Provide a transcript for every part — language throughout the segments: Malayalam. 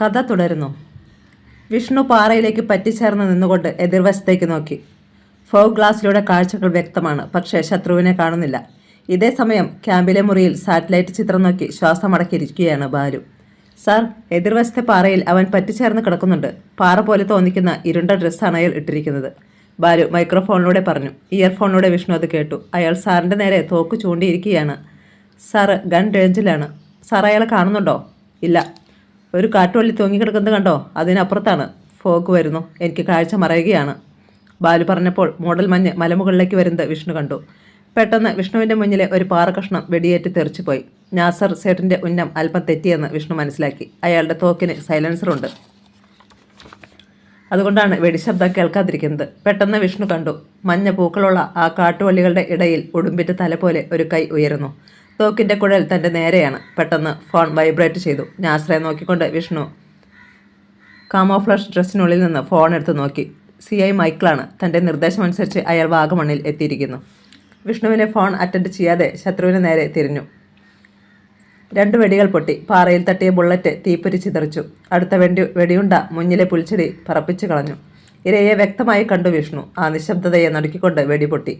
കഥ തുടരുന്നു. വിഷ്ണു പാറയിലേക്ക് പറ്റിച്ചേർന്ന് നിന്നുകൊണ്ട് എതിർവശത്തേക്ക് നോക്കി. ഫോഗ് ഗ്ലാസ്സിലൂടെ കാഴ്ചകൾ വ്യക്തമാണ്, പക്ഷേ ശത്രുവിനെ കാണുന്നില്ല. ഇതേ സമയം ക്യാമ്പിലെ മുറിയിൽ സാറ്റലൈറ്റ് ചിത്രം നോക്കി ശ്വാസമടക്കിയിരിക്കുകയാണ് ബാലു. സാർ, എതിർവശത്തെ പാറയിൽ അവൻ പറ്റിച്ചേർന്ന് കിടക്കുന്നുണ്ട്. പാറ പോലെ തോന്നിക്കുന്ന ഇരുണ്ട ഡ്രസ്സാണ് അയാൾ ഇട്ടിരിക്കുന്നത്. ബാലു മൈക്രോഫോണിലൂടെ പറഞ്ഞു. ഇയർഫോണിലൂടെ വിഷ്ണു അത് കേട്ടു. അയാൾ സാറിൻ്റെ നേരെ തോക്ക് ചൂണ്ടിയിരിക്കുകയാണ്. സാറ് ഗൺ റേഞ്ചിലാണ്. സാർ അയാളെ കാണുന്നുണ്ടോ? ഇല്ല. ഒരു കാട്ടുവള്ളി തൂങ്ങിക്കിടക്കുന്നത് കണ്ടോ? അതിനപ്പുറത്താണ്. ഫോഗ് വരുന്നു. എനിക്ക് കാഴ്ച മറയുകയാണ്. ബാലു പറഞ്ഞപ്പോൾ മൂടൽ മഞ്ഞ് മലമുകളിലേക്ക് വരുന്നത് വിഷ്ണു കണ്ടു. പെട്ടെന്ന് വിഷ്ണുവിൻ്റെ മുന്നിലെ ഒരു പാറകഷ്ണം വെടിയേറ്റ് തെറിച്ചുപോയി. നാസർ സേട്ടിൻ്റെ ഉന്നം അല്പം തെറ്റിയെന്ന് വിഷ്ണു മനസ്സിലാക്കി. അയാളുടെ തോക്കിന് സൈലൻസറുണ്ട്. അതുകൊണ്ടാണ് വെടിശബ്ദം കേൾക്കാതിരിക്കുന്നത്. പെട്ടെന്ന് വിഷ്ണു കണ്ടു, മഞ്ഞ പൂക്കളുള്ള ആ കാട്ടുവള്ളികളുടെ ഇടയിൽ ഉടുമ്പിൻ്റെ തല പോലെ ഒരു കൈ ഉയരുന്നു. തോക്കിൻ്റെ കുഴൽ തൻ്റെ നേരെയാണ്. പെട്ടെന്ന് ഫോൺ വൈബ്രേറ്റ് ചെയ്തു. നാസറെ നോക്കിക്കൊണ്ട് വിഷ്ണു കാമോഫ്ലാഷ് ഡ്രസ്സിനുള്ളിൽ നിന്ന് ഫോൺ എടുത്ത് നോക്കി. CI മൈക്കിളാണ്. തൻ്റെ നിർദ്ദേശമനുസരിച്ച് അയാൾ വാഗമണ്ണിൽ എത്തിയിരിക്കുന്നു. വിഷ്ണുവിനെ ഫോൺ അറ്റൻഡ് ചെയ്യാതെ ശത്രുവിന് നേരെ തിരിഞ്ഞു. 2 വെടികൾ പൊട്ടി. പാറയിൽ തട്ടിയ ബുള്ളറ്റ് തീപ്പൊരി ചിതറിച്ചു. അടുത്ത വെടിയുണ്ട മുന്നിലെ പുൽച്ചെടി പറപ്പിച്ചു കളഞ്ഞു. ഇരയെ വ്യക്തമായി കണ്ടു വിഷ്ണു. ആ നിശബ്ദതയെ നടുക്കിക്കൊണ്ട് വെടി പൊട്ടി.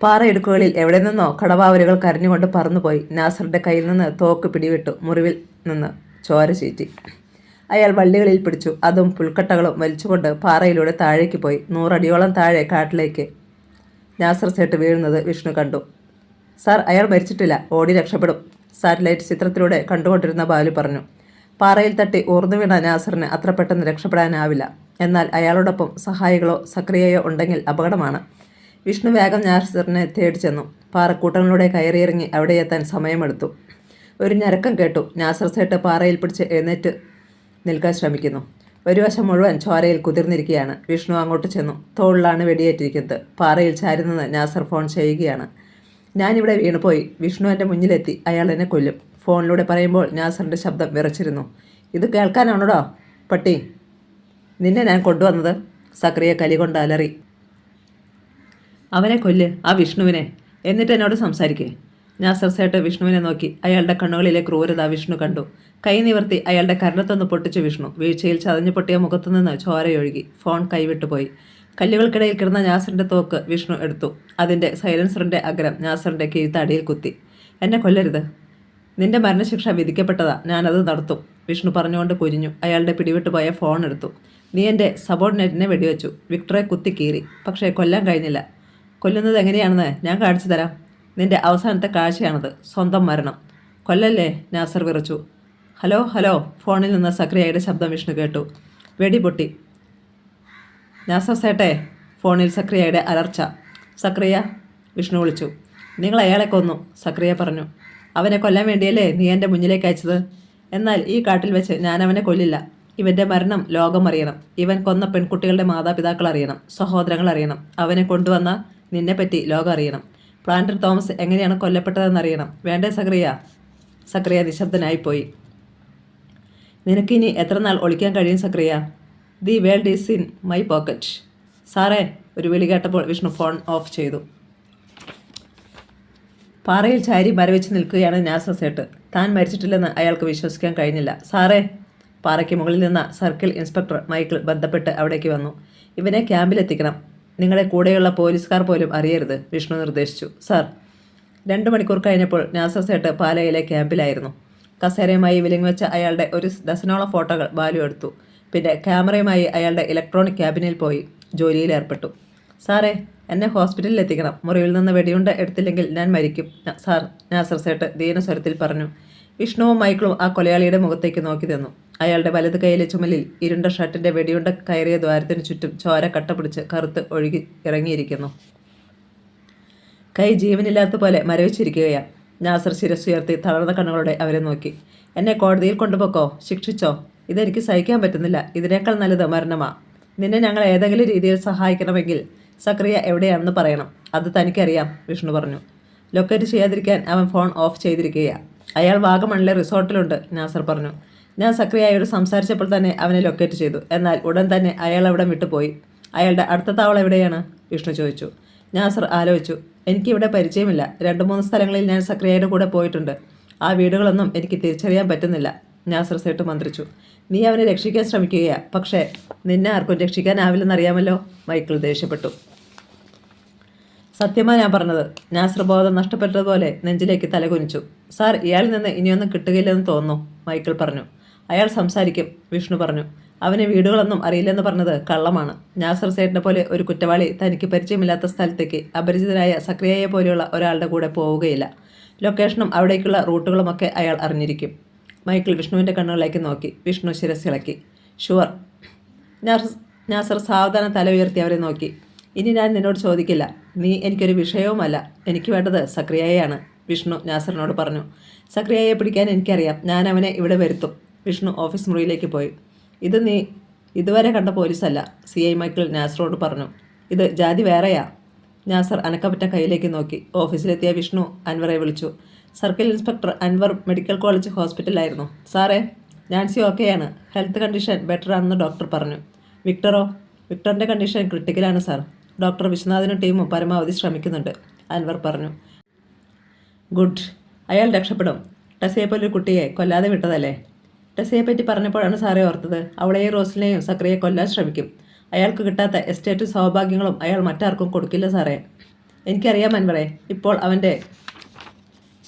പാറയിടുക്കുകളിൽ എവിടെ നിന്നോ കടവാവലുകൾ കരഞ്ഞുകൊണ്ട് പറന്നുപോയി. നാസറിൻ്റെ കയ്യിൽ നിന്ന് തോക്ക് പിടിവിട്ടു. മുറിവിൽ നിന്ന് ചോര ചീറ്റി. അയാൾ വള്ളികളിൽ പിടിച്ചു. അതും പുൽക്കട്ടകളും വലിച്ചുകൊണ്ട് പാറയിലൂടെ താഴേക്ക് പോയി. 100 അടിയോളം താഴെ കാട്ടിലേക്ക് നാസർ സേട്ട് വീഴുന്നത് വിഷ്ണു കണ്ടു. സാർ, അയാൾ മരിച്ചിട്ടില്ല. ഓടി രക്ഷപ്പെടും. സാറ്റലൈറ്റ് ചിത്രത്തിലൂടെ കണ്ടുകൊണ്ടിരുന്ന ബാലു പറഞ്ഞു. പാറയിൽ തട്ടി ഊർന്നു വീണ നാസറിന് അത്ര പെട്ടെന്ന് രക്ഷപ്പെടാനാവില്ല. എന്നാൽ അയാളോടൊപ്പം സഹായികളോ സക്രിയയോ ഉണ്ടെങ്കിൽ അപകടമാണ്. വിഷ്ണു വേഗം നാസറിനെ തേടി ചെന്നു. പാറക്കൂട്ടങ്ങളിലൂടെ കയറിയിറങ്ങി അവിടെ എത്താൻ സമയമെടുത്തു. ഒരു ഞരക്കം കേട്ടു. നാസർ സേട്ട് പാറയിൽ പിടിച്ച് എഴുന്നേറ്റ് നിൽക്കാൻ ശ്രമിക്കുന്നു. ഒരു വശം മുഴുവൻ ചോരയിൽ കുതിർന്നിരിക്കുകയാണ്. വിഷ്ണു അങ്ങോട്ട് ചെന്നു. തോളിലാണ് വെടിയേറ്റിരിക്കുന്നത്. പാറയിൽ ചാരി നിന്ന് നാസർ ഫോൺ ചെയ്യുകയാണ്. ഞാനിവിടെ വീണുപോയി. വിഷ്ണു എൻ്റെ മുന്നിലെത്തി. അയാൾ എന്നെ കൊല്ലും. ഫോണിലൂടെ പറയുമ്പോൾ നാസറിൻ്റെ ശബ്ദം വിറച്ചിരുന്നു. ഇത് കേൾക്കാനാണോടോ പട്ടി? നിന്നെ ഞാൻ കൊണ്ടുവന്നത്. സക്രിയ കലികൊണ്ട് അലറി. അവനെ കൊല്ല്, ആ വിഷ്ണുവിനെ. എന്നിട്ട് എന്നോട് സംസാരിക്കേ. നാസർ സേട്ട് വിഷ്ണുവിനെ നോക്കി. അയാളുടെ കണ്ണുകളിലെ ക്രൂരത വിഷ്ണു കണ്ടു. കൈ നിവർത്തി അയാളുടെ കരണത്തൊന്ന് പൊട്ടിച്ചു വിഷ്ണു. വീഴ്ചയിൽ ചതഞ്ഞു പൊട്ടിയ മുഖത്തുനിന്ന് ചോരയൊഴുകി. ഫോൺ കൈവിട്ടുപോയി. കല്ലുകൾക്കിടയിൽ കിടന്ന നാസറിൻ്റെ തോക്ക് വിഷ്ണു എടുത്തു. അതിൻ്റെ സൈലൻസറിൻ്റെ അഗ്രം നാസറിൻ്റെ കീഴ്ത്താടിയിൽ കുത്തി. എന്നെ കൊല്ലരുത്. നിന്റെ മരണശിക്ഷ വിധിക്കപ്പെട്ടതാ. ഞാനത് നടത്തും. വിഷ്ണു പറഞ്ഞുകൊണ്ട് കുരിഞ്ഞു. അയാളുടെ പിടിവിട്ടുപോയ ഫോൺ എടുത്തു. നീ എൻ്റെ സബോർഡിനേറ്റിനെ വെടിവെച്ചു. വിക്ടറെ കുത്തി കീറി. പക്ഷേ കൊല്ലാൻ കഴിഞ്ഞില്ല. കൊല്ലുന്നത് എങ്ങനെയാണെന്ന് ഞാൻ കാണിച്ചു തരാം. നിന്റെ അവസാനത്തെ കാഴ്ചയാണത്. സ്വന്തം മരണം. കൊല്ലല്ലേ? നാസർ വിറച്ചു. Hello hello. ഫോണിൽ നിന്ന് സക്രിയയുടെ ശബ്ദം വിഷ്ണു കേട്ടു. വെടി പൊട്ടി. നാസർ സേട്ടെ. ഫോണിൽ സക്രിയയുടെ അലർച്ച. സക്രിയ, വിഷ്ണു വിളിച്ചു. നിങ്ങൾ അയാളെ കൊന്നു, സക്രിയ പറഞ്ഞു. അവനെ കൊല്ലാൻ വേണ്ടിയല്ലേ നീ എൻ്റെ മുന്നിലേക്ക് അയച്ചത്? എന്നാൽ ഈ കാട്ടിൽ വെച്ച് ഞാൻ അവനെ കൊല്ലില്ല. ഇവൻ്റെ മരണം ലോകം അറിയണം. ഇവൻ കൊന്ന പെൺകുട്ടികളുടെ മാതാപിതാക്കൾ അറിയണം. സഹോദരങ്ങൾ അറിയണം. അവനെ കൊണ്ടുവന്ന നിന്നെപ്പറ്റി ലോകം അറിയണം. പ്ലാന്റർ തോമസ് എങ്ങനെയാണ് കൊല്ലപ്പെട്ടതെന്നറിയണം. വേണ്ടേ സക്രിയ? സക്രിയ നിശബ്ദനായിപ്പോയി. നിനക്കിനി എത്ര നാൾ ഒളിക്കാൻ കഴിയും Zachariah? The world is in my pocket. സാറേ, ഒരു വിളി കേട്ടപ്പോൾ വിഷ്ണു ഫോൺ ഓഫ് ചെയ്തു. പാറയിൽ ചാരി മരവിച്ച് നിൽക്കുകയാണ് നാസർ സേട്ട്. താൻ മരിച്ചിട്ടില്ലെന്ന് അയാൾക്ക് വിശ്വസിക്കാൻ കഴിഞ്ഞില്ല. സാറേ. പാറയ്ക്ക് മുകളിൽ നിന്ന സർക്കിൾ ഇൻസ്പെക്ടർ മൈക്കിൾ ബന്ധപ്പെട്ട് അവിടേക്ക് വന്നു. ഇവനെ ക്യാമ്പിലെത്തിക്കണം. നിങ്ങളുടെ കൂടെയുള്ള പോലീസുകാർ പോലും അറിയരുത്, വിഷ്ണു നിർദ്ദേശിച്ചു. സാർ. 2 മണിക്കൂർ കഴിഞ്ഞപ്പോൾ നാസർ സേട്ട് പാലയിലെ ക്യാമ്പിലായിരുന്നു. കസേരയുമായി വിലങ്ങി വെച്ച അയാളുടെ ഒരു ഡസനോളം ഫോട്ടോകൾ ബാലു എടുത്തു. പിന്നെ ക്യാമറയുമായി അയാളുടെ ഇലക്ട്രോണിക് ക്യാബിനിൽ പോയി ജോലിയിൽ ഏർപ്പെട്ടു. സാറേ, എന്നെ ഹോസ്പിറ്റലിൽ എത്തിക്കണം. മുറിയിൽ നിന്ന് വെടിയുണ്ട എടുത്തില്ലെങ്കിൽ ഞാൻ മരിക്കും, സാർ, നാസർ സേട്ട് ദീനസ്വരത്തിൽ പറഞ്ഞു. വിഷ്ണുവും മൈക്കിളും ആ കൊലയാളിയുടെ മുഖത്തേക്ക് നോക്കി നിന്നു. അയാളുടെ വലത് കൈയിലെ ചുമലിൽ ഇരുണ്ട ഷർട്ടിൻ്റെ വെടിയുണ്ട കയറിയ ദ്വാരത്തിന് ചുറ്റും ചോര കട്ടപിടിച്ച് കറുത്ത് ഒഴുകി ഇറങ്ങിയിരിക്കുന്നു. കൈ ജീവനില്ലാത്ത പോലെ മരവിച്ചിരിക്കുകയാണ്. നാസർ ശിരസ്സുയർത്തി തളർന്ന കണ്ണുകളോടെ അവരെ നോക്കി. എന്നെ കോടതിയിൽ കൊണ്ടുപോക്കോ, ശിക്ഷിച്ചോ. ഇതെനിക്ക് സഹിക്കാൻ പറ്റുന്നില്ല. ഇതിനേക്കാൾ നല്ലത് മരണമാ. നിന്നെ ഞങ്ങൾ ഏതെങ്കിലും രീതിയിൽ സഹായിക്കണമെങ്കിൽ സക്രിയ എവിടെയാണെന്ന് പറയണം. അത് തനിക്കറിയാം, വിഷ്ണു പറഞ്ഞു. ലൊക്കേറ്റ് ചെയ്യാതിരിക്കാൻ അവൻ ഫോൺ ഓഫ് ചെയ്തിരിക്കുകയാണ്. അയാൾ വാഗമണിലെ റിസോർട്ടിലുണ്ട്, നാസർ പറഞ്ഞു. ഞാൻ സക്രിയയോട് സംസാരിച്ചപ്പോൾ തന്നെ അവനെ ലൊക്കേറ്റ് ചെയ്തു. എന്നാൽ ഉടൻ തന്നെ അയാൾ അവിടെ വിട്ടുപോയി. അയാളുടെ അടുത്ത താവളം എവിടെയാണ്? വിഷ്ണു ചോദിച്ചു. നാസർ ആലോചിച്ചു. എനിക്കിവിടെ പരിചയമില്ല. 2-3 സ്ഥലങ്ങളിൽ ഞാൻ സക്രിയയുടെ കൂടെ പോയിട്ടുണ്ട്. ആ വീടുകളൊന്നും എനിക്ക് തിരിച്ചറിയാൻ പറ്റുന്നില്ല. നാസർ സേട്ട് മന്ത്രിച്ചു. നീ അവനെ രക്ഷിക്കാൻ ശ്രമിക്കുകയാ, പക്ഷേ നിന്നെ ആർക്കും രക്ഷിക്കാനാവില്ലെന്നറിയാമല്ലോ. മൈക്കിൾ ദേഷ്യപ്പെട്ടു. സത്യമാ ഞാൻ പറഞ്ഞത്. നാസർ ബോധം നഷ്ടപ്പെട്ടതുപോലെ നെഞ്ചിലേക്ക് തലകുനിച്ചു. സാർ, ഇയാളിൽ നിന്ന് ഇനിയൊന്നും കിട്ടുകയില്ലെന്ന് തോന്നുന്നു, മൈക്കിൾ പറഞ്ഞു. അയാൾ സംസാരിക്കും, വിഷ്ണു പറഞ്ഞു. അവന് വീടുകളൊന്നും അറിയില്ലെന്ന് പറഞ്ഞത് കള്ളമാണ്. നാസർ സേട്ടിനെ പോലെ ഒരു കുറ്റവാളി തനിക്ക് പരിചയമില്ലാത്ത സ്ഥലത്തേക്ക് അപരിചിതനായ സക്രിയയെ പോലെയുള്ള ഒരാളുടെ കൂടെ പോവുകയില്ല. ലൊക്കേഷനും അവിടേക്കുള്ള റൂട്ടുകളുമൊക്കെ അയാൾ അറിഞ്ഞിരിക്കും. മൈക്കിൾ വിഷ്ണുവിൻ്റെ കണ്ണുകളിലേക്ക് നോക്കി. വിഷ്ണു ശിരസിളക്കി. ഷുവർ. നാസർ സാവധാനം തല ഉയർത്തി അവരെ നോക്കി. ഇനി ഞാൻ നിന്നോട് ചോദിക്കില്ല. നീ എനിക്കൊരു വിഷയവുമല്ല. എനിക്ക് വേണ്ടത് സക്രിയയാണ്, വിഷ്ണു നാസറിനോട് പറഞ്ഞു. സക്രിയയെ പിടിക്കാൻ എനിക്കറിയാം. ഞാൻ അവനെ ഇവിടെ വരുത്തും. വിഷ്ണു ഓഫീസ് മുറിയിലേക്ക് പോയി. ഇത് നീ ഇതുവരെ കണ്ട പോലീസല്ല, CI മൈക്കിൾ നാസറോട് പറഞ്ഞു. ഇത് ജാതി വേറെയാ. നാസർ അനക്കപ്പറ്റ കയ്യിലേക്ക് നോക്കി. ഓഫീസിലെത്തിയ വിഷ്ണു അൻവറെ വിളിച്ചു. Circle inspector Anwar medical college ഹോസ്പിറ്റലിലായിരുന്നു. സാറേ, നാൻസി ഓക്കെയാണ്. ഹെൽത്ത് കണ്ടീഷൻ ബെറ്റർ ആണെന്ന് ഡോക്ടർ പറഞ്ഞു. വിക്ടറോ? വിക്ടറിൻ്റെ കണ്ടീഷൻ ക്രിട്ടിക്കലാണ് സാർ. ഡോക്ടർ വിശ്വനാഥനും ടീമും പരമാവധി ശ്രമിക്കുന്നുണ്ട്, അൻവർ പറഞ്ഞു. ഗുഡ്. അയാൾ രക്ഷപ്പെടും. ടെസയെപ്പോലൊരു കുട്ടിയെ കൊല്ലാതെ വിട്ടതല്ലേ? ടെസയെപ്പറ്റി പറഞ്ഞപ്പോഴാണ് സാറേ ഓർത്തത്. അവളെയും റോസിനെയും സക്രിയെ കൊല്ലാൻ ശ്രമിക്കും. അയാൾക്ക് കിട്ടാത്ത എസ്റ്റേറ്റും സൗഭാഗ്യങ്ങളും അയാൾ മറ്റാർക്കും കൊടുക്കില്ല സാറേ. എനിക്കറിയാം അൻവറെ. ഇപ്പോൾ അവൻ്റെ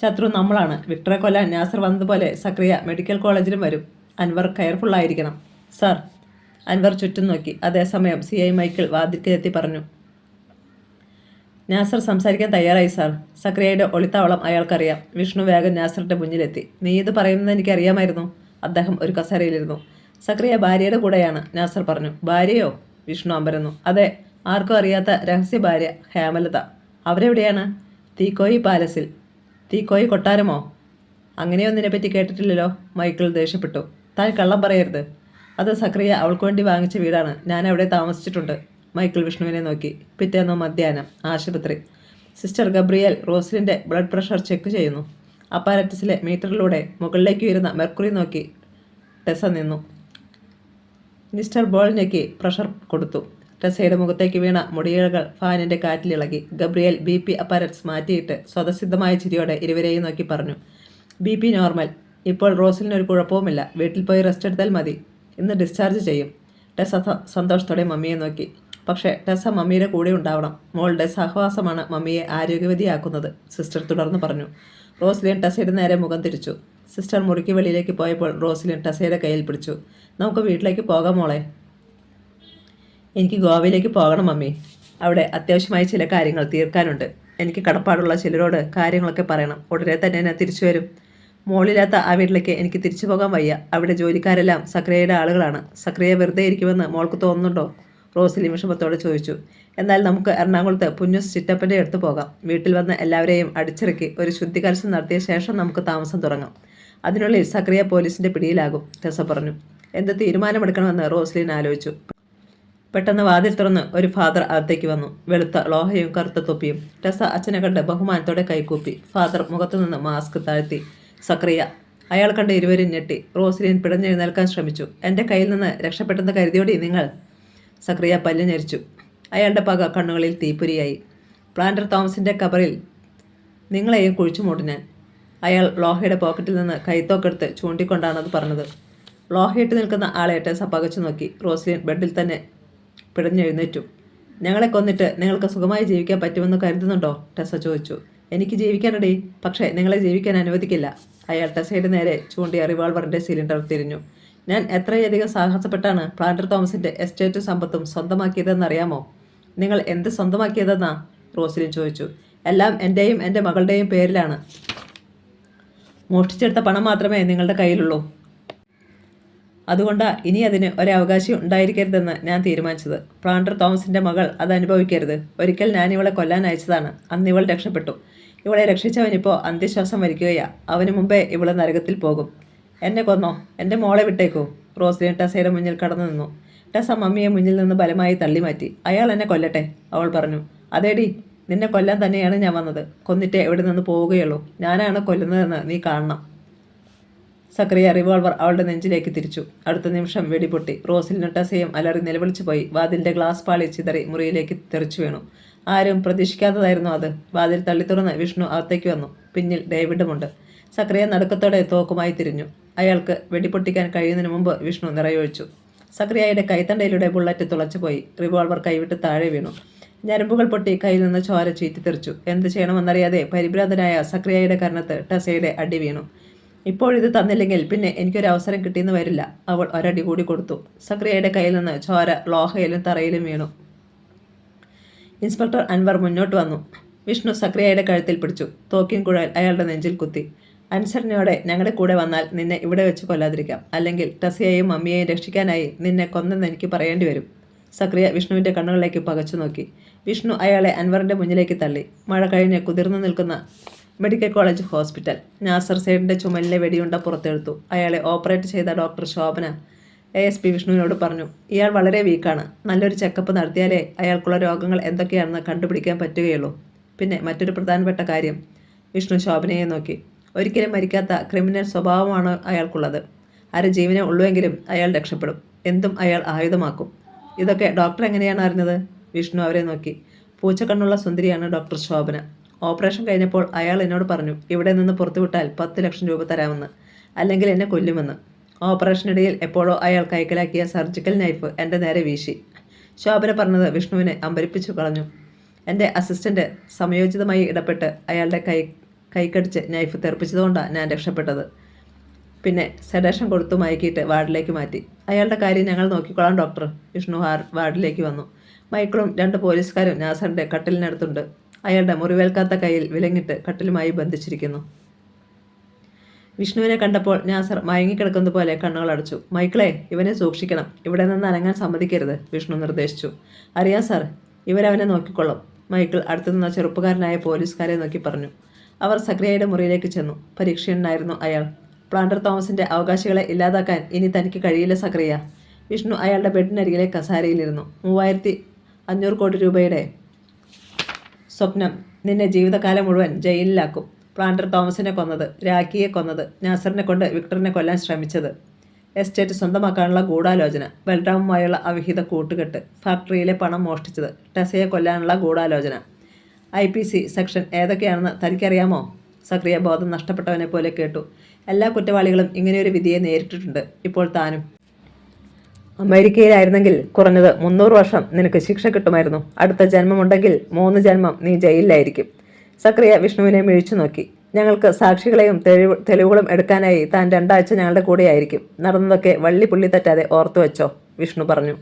ശത്രു നമ്മളാണ്. വിക്ടറെ കൊല്ലാൻ നാസർ വന്നതുപോലെ സക്രിയ മെഡിക്കൽ കോളേജിലും വരും. അൻവർ കെയർഫുള്ളായിരിക്കണം സാർ. അൻവർ ചുറ്റും നോക്കി. അതേസമയം CI മൈക്കിൾ വാതിൽക്കലെത്തി പറഞ്ഞു. നാസർ സംസാരിക്കാൻ തയ്യാറായി സാർ. സക്രിയയുടെ ഒളിത്താവളം അയാൾക്കറിയാം. വിഷ്ണു വേഗം നാസറിൻ്റെ മുന്നിലെത്തി. നീ ഇത് പറയുന്നത് എനിക്കറിയാമായിരുന്നു. അദ്ദേഹം ഒരു കസേരയിലിരുന്നു. സക്രിയ ഭാര്യയുടെ കൂടെയാണ്, നാസർ പറഞ്ഞു. ഭാര്യയോ? വിഷ്ണു അമ്പരന്നു. അതെ, ആർക്കും അറിയാത്ത രഹസ്യ ഭാര്യ ഹേമലത. അവരെവിടെയാണ്? തീക്കോയി പാലസിൽ. തീക്കോയി കൊട്ടാരമോ? അങ്ങനെയൊന്നിനെപ്പറ്റി കേട്ടിട്ടില്ലല്ലോ, മൈക്കിൾ ദേഷ്യപ്പെട്ടു. താൻ കള്ളം പറയരുത്. അത് സക്രിയ അവൾക്ക് വേണ്ടി വാങ്ങിച്ച വീടാണ്. ഞാൻ അവിടെ താമസിച്ചിട്ടുണ്ട്. മൈക്കിൾ വിഷ്ണുവിനെ നോക്കി. പിറ്റേന്നോ മധ്യാഹ്നം ആശുപത്രി. സിസ്റ്റർ ഗബ്രിയേൽ റോസ്ലിൻ്റെ ബ്ലഡ് പ്രഷർ ചെക്ക് ചെയ്യുന്നു. അപ്പാരറ്റസിലെ മീറ്ററിലൂടെ മുകളിലേക്ക് ഉയരുന്ന മെർക്കുറി നോക്കി ടെസ നിന്നു. മിസ്റ്റർ ബോൾനെക്ക് പ്രഷർ കൊടുത്തു. ടെസയുടെ മുഖത്തേക്ക് വീണ മുടിയിഴകൾ ഫാനിൻ്റെ കാറ്റിലിളകി. ഗബ്രിയേൽ BP അപ്പാരറ്റ്സ് മാറ്റിയിട്ട് സ്വതസിദ്ധമായ ചിരിയോടെ ഇരുവരെയും നോക്കി പറഞ്ഞു. BP normal. ഇപ്പോൾ റോസിലിനൊരു കുഴപ്പവുമില്ല. വീട്ടിൽ പോയി റെസ്റ്റ് എടുത്താൽ മതി. ഇന്ന് ഡിസ്ചാർജ് ചെയ്യും. ടെസ സന്തോഷത്തോടെ മമ്മിയെ നോക്കി. പക്ഷേ ടെസ മമ്മിയുടെ കൂടെ ഉണ്ടാവണം. മോളുടെ സഹവാസമാണ് മമ്മിയെ ആരോഗ്യവതിയാക്കുന്നത്, സിസ്റ്റർ തുടർന്ന് പറഞ്ഞു. റോസ്ലിൻ ടെസയുടെ നേരെ മുഖം തിരിച്ചു. സിസ്റ്റർ മുറിക്ക് വെളിയിലേക്ക് പോയപ്പോൾ റോസ്ലിൻ ടെസയുടെ കയ്യിൽ പിടിച്ചു. നമുക്ക് വീട്ടിലേക്ക് പോകാം മോളെ. എനിക്ക് ഗോവയിലേക്ക് പോകണം മമ്മി. അവിടെ അത്യാവശ്യമായ ചില കാര്യങ്ങൾ തീർക്കാനുണ്ട്. എനിക്ക് കടപ്പാടുള്ള ചിലരോട് കാര്യങ്ങളൊക്കെ പറയണം. ഉടനെ തന്നെ ഞാൻ തിരിച്ചു വരും. മോളില്ലാത്ത ആ വീട്ടിലേക്ക് എനിക്ക് തിരിച്ചു പോകാൻ വയ്യ. അവിടെ ജോലിക്കാരെല്ലാം സക്രിയയുടെ ആളുകളാണ്. സക്രിയ വെറുതെ ഇരിക്കുമെന്ന് മോൾക്ക് തോന്നുന്നുണ്ടോ? റോസ്ലിൻ വിഷമത്തോടെ ചോദിച്ചു. എന്നാൽ നമുക്ക് എറണാകുളത്ത് പുന്നൂസ് ചിറ്റപ്പൻ്റെ അടുത്ത് പോകാം. വീട്ടിൽ വന്ന് എല്ലാവരെയും അടിച്ചിറക്കി ഒരു ശുദ്ധികലശം നടത്തിയ ശേഷം നമുക്ക് താമസം തുടങ്ങാം. അതിനുള്ളിൽ സക്രിയ പോലീസിൻ്റെ പിടിയിലാകും, ടെസ പറഞ്ഞു. എന്ത് തീരുമാനമെടുക്കണമെന്ന് റോസ്ലിൻ ആലോചിച്ചു. പെട്ടെന്ന് വാതിൽ തുറന്ന് ഒരു ഫാദർ അകത്തേക്ക് വന്നു. വെളുത്ത ലോഹയും കറുത്ത തൊപ്പിയും. ടെസ അച്ഛനെ കണ്ട് ബഹുമാനത്തോടെ കൈകൂപ്പി. ഫാദർ മുഖത്തുനിന്ന് മാസ്ക് താഴ്ത്തി. സക്രിയ. അയാൾ കണ്ട് ഇരുവരും ഞെട്ടി. റോസ്ലിൻ പിടഞ്ഞെഴുന്നേൽക്കാൻ ശ്രമിച്ചു. എൻ്റെ കയ്യിൽ നിന്ന് രക്ഷപ്പെട്ടെന്ന് കരുതിയോടി നിങ്ങൾ? സക്രിയ പല്ല് ഞെരിച്ചു. അയാളുടെ പക കണ്ണുകളിൽ തീപ്പൊരിയായി. പ്ലാന്റർ തോമസിൻ്റെ കബറിൽ നിങ്ങളെയും കുഴിച്ചു മൂടിനാൻ. അയാൾ ലോഹയുടെ പോക്കറ്റിൽ നിന്ന് കൈത്തോക്കെടുത്ത് ചൂണ്ടിക്കൊണ്ടാണത് പറഞ്ഞത്. ലോഹയിട്ട് നിൽക്കുന്ന ആളെ ടെസ പകച്ചു നോക്കി. റോസ്ലിൻ ബെഡിൽ തന്നെ പിടഞ്ഞെഴുന്നേറ്റു. ഞങ്ങളെ കൊന്നിട്ട് നിങ്ങൾക്ക് സുഖമായി ജീവിക്കാൻ പറ്റുമെന്ന് കരുതുന്നുണ്ടോ? ടെസ ചോദിച്ചു. എനിക്ക് ജീവിക്കാനടി, പക്ഷേ നിങ്ങളെ ജീവിക്കാൻ അനുവദിക്കില്ല. അയാൾ ടെസയുടെ നേരെ ചൂണ്ടിയ റിവോൾവറിൻ്റെ സിലിണ്ടർ തിരിഞ്ഞു. ഞാൻ എത്രയധികം സാഹസപ്പെട്ടാണ് പ്ലാന്റർ തോമസിൻ്റെ എസ്റ്റേറ്റും സമ്പത്തും സ്വന്തമാക്കിയതെന്നറിയാമോ? നിങ്ങൾ എന്ത് സ്വന്തമാക്കിയതെന്നാ? റോസ്ലിൻ ചോദിച്ചു. എല്ലാം എൻ്റെയും എൻ്റെ മകളുടെയും പേരിലാണ്. മോഷ്ടിച്ചെടുത്ത പണം മാത്രമേ നിങ്ങളുടെ കയ്യിലുള്ളൂ. അതുകൊണ്ടാണ് ഇനി അതിന് ഒരവകാശം ഉണ്ടായിരിക്കരുതെന്ന് ഞാൻ തീരുമാനിച്ചത്. പ്ലാന്റർ തോമസിൻ്റെ മകൾ അത് അനുഭവിക്കരുത്. ഒരിക്കൽ ഞാൻ ഇവളെ കൊല്ലാൻ അയച്ചതാണ്. അന്ന് ഇവൾ രക്ഷപ്പെട്ടു. ഇവളെ രക്ഷിച്ചവനിപ്പോൾ അന്ത്യശ്വാസം വലിക്കുകയാണ്. അവന് മുമ്പേ ഇവൾ നരകത്തിൽ പോകും. എന്നെ കൊന്നോ? എൻ്റെ മോളെ വിട്ടേക്കോ? റോസ്ലിൻ ടെസയുടെ മുന്നിൽ കടന്നു നിന്നു. ടെസ മമ്മിയെ മുന്നിൽ നിന്ന് ബലമായി തള്ളി മാറ്റി. അയാൾ എന്നെ കൊല്ലട്ടെ, അവൾ പറഞ്ഞു. അതേടി, നിന്നെ കൊല്ലാൻ തന്നെയാണ് ഞാൻ വന്നത്. കൊന്നിട്ടേ എവിടെ നിന്ന് പോവുകയുള്ളൂ. ഞാനാണ് കൊല്ലുന്നതെന്ന് നീ കാണണം. സക്രിയ റിവോൾവർ അവളുടെ നെഞ്ചിലേക്ക് തിരിച്ചു. അടുത്ത നിമിഷം വെടിപൊട്ടി. റോസ്ലിനും ടെസയും അലറി നിലവിളിച്ചു പോയി. വാതിലിൻ്റെ ഗ്ലാസ് പാളി ചിതറി മുറിയിലേക്ക് തെറിച്ചു വീണു. ആരും പ്രതീക്ഷിക്കാത്തതായിരുന്നു അത്. വാതിൽ തള്ളിത്തുറന്ന് വിഷ്ണു അകത്തേക്ക് വന്നു. പിന്നിൽ ഡേവിഡുമുണ്ട്. സക്രിയ നടുക്കത്തോടെ തോക്കുമായി തിരിഞ്ഞു. അയാൾക്ക് വെടിപൊട്ടിക്കാൻ കഴിയുന്നതിന് മുമ്പ് വിഷ്ണു നിറയൊഴിച്ചു. സക്രിയയുടെ കൈത്തണ്ടയിലൂടെ ബുള്ളറ്റ് തുളച്ചുപോയി. റിവോൾവർ കൈവിട്ട് താഴെ വീണു. ഞരമ്പുകൾ പൊട്ടി കയ്യിൽ നിന്ന് ചോര ചീറ്റിത്തെറിച്ചു. എന്ത് ചെയ്യണമെന്നറിയാതെ പരിഭ്രാന്തനായ സക്രിയയുടെ കർണത്ത് ടെസയുടെ അടി വീണു. ഇപ്പോഴിത് തന്നില്ലെങ്കിൽ പിന്നെ എനിക്കൊരു അവസരം കിട്ടിയെന്ന് വരില്ല. അവൾ ഒരടി കൂടി കൊടുത്തു. സക്രിയയുടെ കയ്യിൽ നിന്ന് ചോര ലോഹയിലും തറയിലും വീണു. ഇൻസ്പെക്ടർ അൻവർ മുന്നോട്ട് വന്നു. വിഷ്ണു സക്രിയയുടെ കഴുത്തിൽ പിടിച്ചു. തോക്കിൻ കുഴൽ അയാളുടെ നെഞ്ചിൽ കുത്തി. അനുസരണയോടെ ഞങ്ങളുടെ കൂടെ വന്നാൽ നിന്നെ ഇവിടെ വെച്ച് കൊല്ലാതിരിക്കാം. അല്ലെങ്കിൽ ടെസയെയും മമ്മിയെയും രക്ഷിക്കാനായി നിന്നെ കൊന്നെന്ന് എനിക്ക് പറയേണ്ടി വരും. സക്രിയ വിഷ്ണുവിൻ്റെ കണ്ണുകളിലേക്ക് പകച്ചു നോക്കി. വിഷ്ണു അയാളെ അൻവറിൻ്റെ മുന്നിലേക്ക് തള്ളി. മഴ കഴിഞ്ഞ് കുതിർന്നു നിൽക്കുന്ന മെഡിക്കൽ കോളേജ് ഹോസ്പിറ്റൽ. നാസർ സൈഡിൻ്റെ ചുമലിലെ വെടിയുണ്ട പുറത്തെടുത്തു. അയാളെ ഓപ്പറേറ്റ് ചെയ്ത ഡോക്ടർ ശോഭന ASP വിഷ്ണുവിനോട് പറഞ്ഞു, ഇയാൾ വളരെ വീക്കാണ്. നല്ലൊരു ചെക്കപ്പ് നടത്തിയാലേ അയാൾക്കുള്ള രോഗങ്ങൾ എന്തൊക്കെയാണെന്ന് കണ്ടുപിടിക്കാൻ പറ്റുകയുള്ളൂ. പിന്നെ മറ്റൊരു പ്രധാനപ്പെട്ട കാര്യം. വിഷ്ണു ശോഭനയെ നോക്കി. ഒരിക്കലും മരിക്കാത്ത ക്രിമിനൽ സ്വഭാവമാണ് അയാൾക്കുള്ളത്. ജീവനെ ഉള്ളുവെങ്കിലും അയാൾ രക്ഷപ്പെടും. എന്തും അയാൾ ആയുധമാക്കും. ഇതൊക്കെ ഡോക്ടർ എങ്ങനെയാണ് അറിഞ്ഞത്? വിഷ്ണു അവരെ നോക്കി. പൂച്ചക്കണ്ണുള്ള സുന്ദരിയാണ് ഡോക്ടർ ശോഭന. ഓപ്പറേഷൻ കഴിഞ്ഞപ്പോൾ അയാൾ എന്നോട് പറഞ്ഞു, ഇവിടെ നിന്ന് പുറത്തുവിട്ടാൽ 10 ലക്ഷം രൂപ തരാമെന്ന്, അല്ലെങ്കിൽ എന്നെ കൊല്ലുമെന്ന്. ഓപ്പറേഷനിടയിൽ എപ്പോഴോ അയാൾ കൈക്കലാക്കിയ സർജിക്കൽ നൈഫ് എൻ്റെ നേരെ വീശി. ശോഭന പറഞ്ഞത് വിഷ്ണുവിനെ അമ്പരിപ്പിച്ചു കളഞ്ഞു. എൻ്റെ അസിസ്റ്റൻ്റ് സമയോചിതമായി ഇടപെട്ട് അയാളുടെ കൈക്കടിച്ച് നൈഫ് തെറിപ്പിച്ചതുകൊണ്ടാണ് ഞാൻ രക്ഷപ്പെട്ടത്. പിന്നെ സെഡേഷൻ കൊടുത്തു മയക്കിയിട്ട് വാർഡിലേക്ക് മാറ്റി. അയാളുടെ കാര്യം ഞങ്ങൾ നോക്കിക്കൊള്ളാം ഡോക്ടർ. വിഷ്ണു വാർഡിലേക്ക് വന്നു. മൈക്കിളും 2 പോലീസുകാരും നാസറിൻ്റെ കട്ടിലിനടുത്തുണ്ട്. അയാളുടെ മുറിവേൽക്കാത്ത കയ്യിൽ വിലങ്ങിട്ട് കട്ടിലുമായി ബന്ധിച്ചിരിക്കുന്നു. വിഷ്ണുവിനെ കണ്ടപ്പോൾ നാസർ മയങ്ങിക്കിടക്കുന്നത് പോലെ കണ്ണുകളടച്ചു. മൈക്കിളെ, ഇവനെ സൂക്ഷിക്കണം. ഇവിടെ നിന്ന് അനങ്ങാൻ സമ്മതിക്കരുത്, വിഷ്ണു നിർദ്ദേശിച്ചു. അറിയാം സാർ, ഇവരവനെ നോക്കിക്കൊള്ളും, മൈക്കിൾ അടുത്തുനിന്ന ചെറുപ്പക്കാരനായ പോലീസുകാരെ നോക്കി പറഞ്ഞു. അവർ സക്രിയയുടെ മുറിയിലേക്ക് ചെന്നു. പരീക്ഷയുണ്ടായിരുന്നു അയാൾ. പ്ലാന്റർ തോമസിൻ്റെ അവകാശികളെ ഇല്ലാതാക്കാൻ ഇനി തനിക്ക് കഴിയില്ല സക്രിയ. വിഷ്ണു അയാളുടെ ബെഡിനരികിലെ കസാരയിലിരുന്നു. 3500 കോടി രൂപയുടെ സ്വപ്നം നിന്നെ ജീവിതകാലം മുഴുവൻ ജയിലിലാക്കും. പ്ലാന്റർ തോമസിനെ കൊന്നത്, രാഖിയെ കൊന്നത്, നാസറിനെ കൊണ്ട് വിക്ടറിനെ കൊല്ലാൻ ശ്രമിച്ചത്, എസ്റ്റേറ്റ് സ്വന്തമാക്കാനുള്ള ഗൂഢാലോചന, ബൽറാമുമായുള്ള അവിഹിത കൂട്ടുകെട്ട്, ഫാക്ടറിയിലെ പണം മോഷ്ടിച്ചത്, ടെസയെ കൊല്ലാനുള്ള ഗൂഢാലോചന. IPC സെക്ഷൻ ഏതൊക്കെയാണെന്ന് തനിക്കറിയാമോ? സക്രിയ ബോധം നഷ്ടപ്പെട്ടവനെ പോലെ കേട്ടു. എല്ലാ കുറ്റവാളികളും ഇങ്ങനെയൊരു വിധിയെ നേരിട്ടിട്ടുണ്ട്. ഇപ്പോൾ താനും. അമേരിക്കയിലായിരുന്നെങ്കിൽ കുറഞ്ഞത് 300 വർഷം നിനക്ക് ശിക്ഷ കിട്ടുമായിരുന്നു. അടുത്ത ജന്മമുണ്ടെങ്കിൽ 3 ജന്മം നീ ജയിലിലായിരിക്കും. സക്രിയ വിഷ്ണുവിനെ മിഴിച്ചു നോക്കി. ഞങ്ങൾക്ക് സാക്ഷികളെയും തെളിവുകളും എടുക്കാനായി താൻ 2 ആഴ്ച ഞങ്ങളുടെ കൂടെയായിരിക്കും. നടന്നതൊക്കെ വള്ളി പുള്ളി തെറ്റാതെ ഓർത്തു വെച്ചോ, വിഷ്ണു പറഞ്ഞു.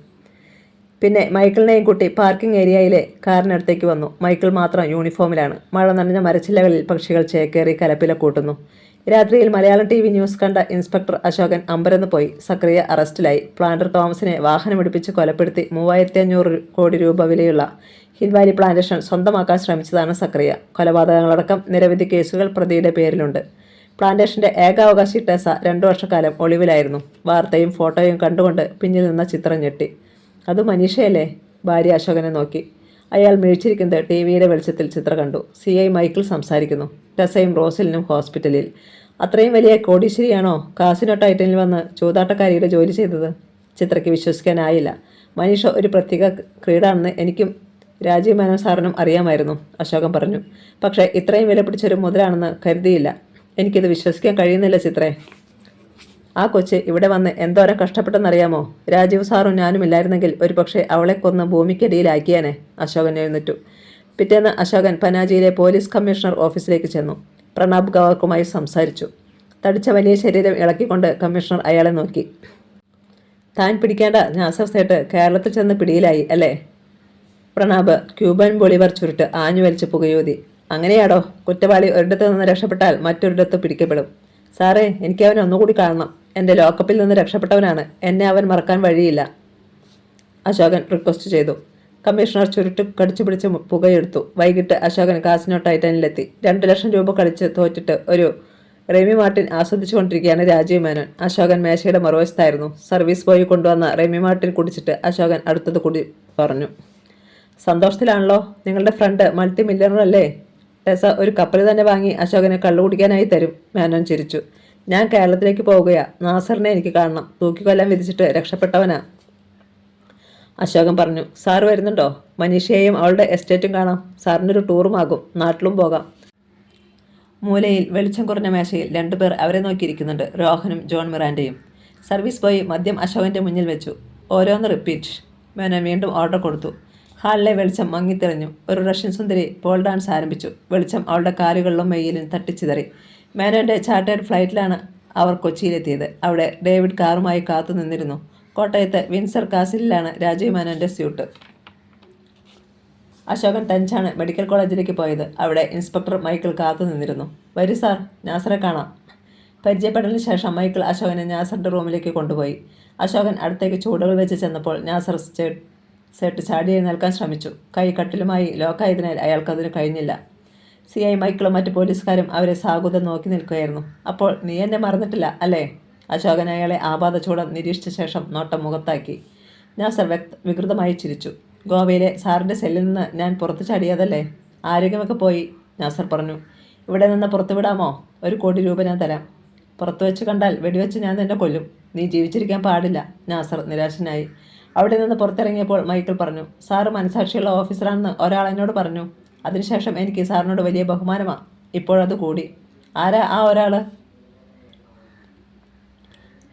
പിന്നെ മൈക്കിളിനെയും കൂട്ടി പാർക്കിംഗ് ഏരിയയിലെ കാറിനടുത്തേക്ക് വന്നു. മൈക്കിൾ മാത്രം യൂണിഫോമിലാണ്. മഴ നനഞ്ഞ മരച്ചില്ലകളിൽ പക്ഷികൾ ചേക്കേറി കലപ്പില കൂട്ടുന്നു. രാത്രിയിൽ മലയാളം TV ന്യൂസ് കണ്ട ഇൻസ്പെക്ടർ അശോകൻ അമ്പരന്ന് പോയി. സക്രിയ അറസ്റ്റിലായി. പ്ലാന്റർ തോമസിനെ വാഹനമിടിപ്പിച്ച് കൊലപ്പെടുത്തി 3500 കോടി രൂപ വിലയുള്ള ഹിൽ വാലി പ്ലാന്റേഷൻ സ്വന്തമാക്കാൻ ശ്രമിച്ചതാണ് സക്രിയ. കൊലപാതകങ്ങളടക്കം നിരവധി കേസുകൾ പ്രതിയുടെ പേരിലുണ്ട്. പ്ലാന്റേഷൻ്റെ ഏകാവകാശി ടെസ 2 വർഷക്കാലം ഒളിവിലായിരുന്നു. വാർത്തയും ഫോട്ടോയും കണ്ടുകൊണ്ട് പിന്നിൽ നിന്ന ചിത്രം ഞെട്ടി. അത് മനീഷയല്ലേ? ഭാര്യ അശോകനെ നോക്കി. അയാൾ മിഴിച്ചിരിക്കുന്നത് TVയുടെ വെളിച്ചത്തിൽ ചിത്രം കണ്ടു. CI മൈക്കിൾ സംസാരിക്കുന്നു. ടെസയും റോസലിനും ഹോസ്പിറ്റലിൽ. അത്രയും വലിയ കോടീശ്വരിയാണോ കാസിനോ ടൈറ്റനിൽ വന്ന് ചൂതാട്ടക്കാരിയുടെ ജോലി ചെയ്തത്? ചിത്രയ്ക്ക് വിശ്വസിക്കാനായില്ല. മനീഷ ഒരു പ്രത്യേക ക്രീഡാണെന്ന് എനിക്കും രാജീവ് മേനോൻ സാറിനും അറിയാമായിരുന്നു, അശോകൻ പറഞ്ഞു. പക്ഷേ ഇത്രയും വില പിടിച്ചൊരു മുതലാണെന്ന് കരുതിയില്ല. എനിക്കിത് വിശ്വസിക്കാൻ കഴിയുന്നില്ല ചിത്രേ. ആ കൊച്ച് ഇവിടെ വന്ന് എന്തോരം കഷ്ടപ്പെട്ടെന്നറിയാമോ? രാജീവ് സാറും ഞാനും ഇല്ലായിരുന്നെങ്കിൽ ഒരുപക്ഷെ അവളെ കൊന്ന് ഭൂമിക്കടിയിലാക്കിയാനെ. അശോകൻ എഴുന്നേറ്റു. പിറ്റേന്ന് അശോകൻ പനാജിയിലെ പോലീസ് കമ്മീഷണർ ഓഫീസിലേക്ക് ചെന്നു. പ്രണബ് ഗവർക്കുമായി സംസാരിച്ചു. തടിച്ച വലിയ ശരീരം ഇളക്കിക്കൊണ്ട് കമ്മീഷണർ അയാളെ നോക്കി. താൻ പിടിക്കേണ്ട നാസർ സേട്ട് കേരളത്തിൽ ചെന്ന് പിടിയിലായി അല്ലേ? പ്രണബ് ക്യൂബൻ ബൊളിവർ ചുരുട്ട് ആഞ്ഞു വലിച്ച് പുകയൂതി. അങ്ങനെയാടോ, കുറ്റവാളി ഒരിടത്ത് നിന്ന് രക്ഷപ്പെട്ടാൽ മറ്റൊരിടത്ത് പിടിക്കപ്പെടും. സാറേ, എനിക്ക് അവനെ ഒന്നുകൂടി കാണണം. എൻ്റെ ലോക്കപ്പിൽ നിന്ന് രക്ഷപ്പെട്ടവനാണ്. എന്നെ അവൻ മറക്കാൻ വഴിയില്ല, അശോകൻ റിക്വസ്റ്റ് ചെയ്തു. കമ്മീഷണർ ചുരുട്ട് കടിച്ചു പിടിച്ച് പുകയെടുത്തു. വൈകിട്ട് അശോകൻ കാസിനോ ടൈറ്റനിലെത്തി. 2 ലക്ഷം രൂപ കളിച്ച് തോറ്റിട്ട് ഒരു റെമി മാർട്ടിൻ ആസ്വദിച്ചുകൊണ്ടിരിക്കുകയാണ് രാജീവ് മേനോൻ. അശോകൻ മേശയുടെ മറുവശത്തായിരുന്നു. സർവീസ് ബോയ് കൊണ്ടുവന്ന റെമി മാർട്ടിൻ കുടിച്ചിട്ട് അശോകൻ അടുത്തത് കൂടി പറഞ്ഞു. സന്തോഷത്തിലാണല്ലോ. നിങ്ങളുടെ ഫ്രണ്ട് മൾട്ടി മില്യണർ അല്ലേ? ടെസ ഒരു കപ്പൽ തന്നെ വാങ്ങി അശോകനെ കള്ളു കുടിക്കാനായി തരും, മേനോൻ ചിരിച്ചു. ഞാൻ കേരളത്തിലേക്ക് പോവുകയാ. നാസറിനെ എനിക്ക് കാണണം. തൂക്കിക്കൊല്ലാൻ വിധിച്ചിട്ട് രക്ഷപ്പെട്ടവനാ, അശോകൻ പറഞ്ഞു. സാർ വരുന്നുണ്ടോ? മനീഷയെയും അവളുടെ എസ്റ്റേറ്റും കാണാം. സാറിനൊരു ടൂറുമാകും. നാട്ടിലും പോകാം. മൂലയിൽ വെളിച്ചം കുറഞ്ഞ മേശയിൽ രണ്ടുപേർ അവരെ നോക്കിയിരിക്കുന്നുണ്ട്. രോഹനും ജോൺ മിറാൻഡയും. സർവീസ് ബോയ് മദ്യം അശോകൻ്റെ മുന്നിൽ വെച്ചു. ഓരോന്ന് റിപ്പീറ്റ്. മേനോൻ വീണ്ടും ഓർഡർ കൊടുത്തു. ഹാളിലെ വെളിച്ചം മങ്ങിത്തെളിഞ്ഞു. ഒരു റഷ്യൻ സുന്ദരി പോൾ ഡാൻസ് ആരംഭിച്ചു. വെളിച്ചം അവളുടെ കാലുകളിലും മെയ്യിലും തട്ടിച്ചിതറി. മേനോൻ്റെ ചാർട്ടേഡ് ഫ്ലൈറ്റിലാണ് അവർ കൊച്ചിയിലെത്തിയത്. അവിടെ ഡേവിഡ് കാറുമായി കാത്തു നിന്നിരുന്നു. കോട്ടയത്ത് വിൻസർ കാസിലാണ് രാജീവ് മേനോൻ്റെ സ്യൂട്ട്. അശോകൻ തനിച്ചാണ് മെഡിക്കൽ കോളേജിലേക്ക് പോയത്. അവിടെ ഇൻസ്പെക്ടർ മൈക്കിൾ കാത്തു നിന്നിരുന്നു. വരൂ സാർ, നാസറെ കാണാം. പരിചയപ്പെടലിന് ശേഷം മൈക്കിൾ അശോകനെ നാസറിൻ്റെ റൂമിലേക്ക് കൊണ്ടുപോയി. അശോകൻ അടുത്തേക്ക് ചൂടുകൾ വെച്ച് ചെന്നപ്പോൾ നാസർ സേട്ട് ചാടി എഴുന്നേൽക്കാൻ ശ്രമിച്ചു. കൈ കട്ടിലുമായി ലോക്കായതിനാൽ അയാൾക്കതിന് കഴിഞ്ഞില്ല. CI മൈക്കിളും മറ്റു പോലീസുകാരും അവരെ സാഹുതം നോക്കി നിൽക്കുകയായിരുന്നു. അപ്പോൾ നീ എന്നെ മറന്നിട്ടില്ല അല്ലേ? അശോകൻ അയാളെ ആപാദചൂടം നിരീക്ഷിച്ച ശേഷം നോട്ടം മുഖത്താക്കി. നാസർ വികൃതമായി ചിരിച്ചു. ഗോവയിലെ സാറിൻ്റെ സെല്ലിൽ നിന്ന് ഞാൻ പുറത്തു ചാടിയതല്ലേ? ആരോഗ്യമൊക്കെ പോയി, നാസർ പറഞ്ഞു. ഇവിടെ നിന്ന് പുറത്തുവിടാമോ? 1 കോടി രൂപ ഞാൻ തരാം. പുറത്തു വെച്ച് കണ്ടാൽ വെടിവെച്ച് ഞാൻ നിന്നെ കൊല്ലും. നീ ജീവിച്ചിരിക്കാൻ പാടില്ല. നാസർ നിരാശനായി. അവിടെ നിന്ന് പുറത്തിറങ്ങിയപ്പോൾ മൈക്കിൾ പറഞ്ഞു, സാറ് മനസാക്ഷിയുള്ള ഓഫീസറാണെന്ന് ഒരാൾ എന്നോട് പറഞ്ഞു. അതിനുശേഷം എനിക്ക് സാറിനോട് വലിയ ബഹുമാനമാണ്. ഇപ്പോഴത് കൂടി. ആരാ ആ ഒരാൾ?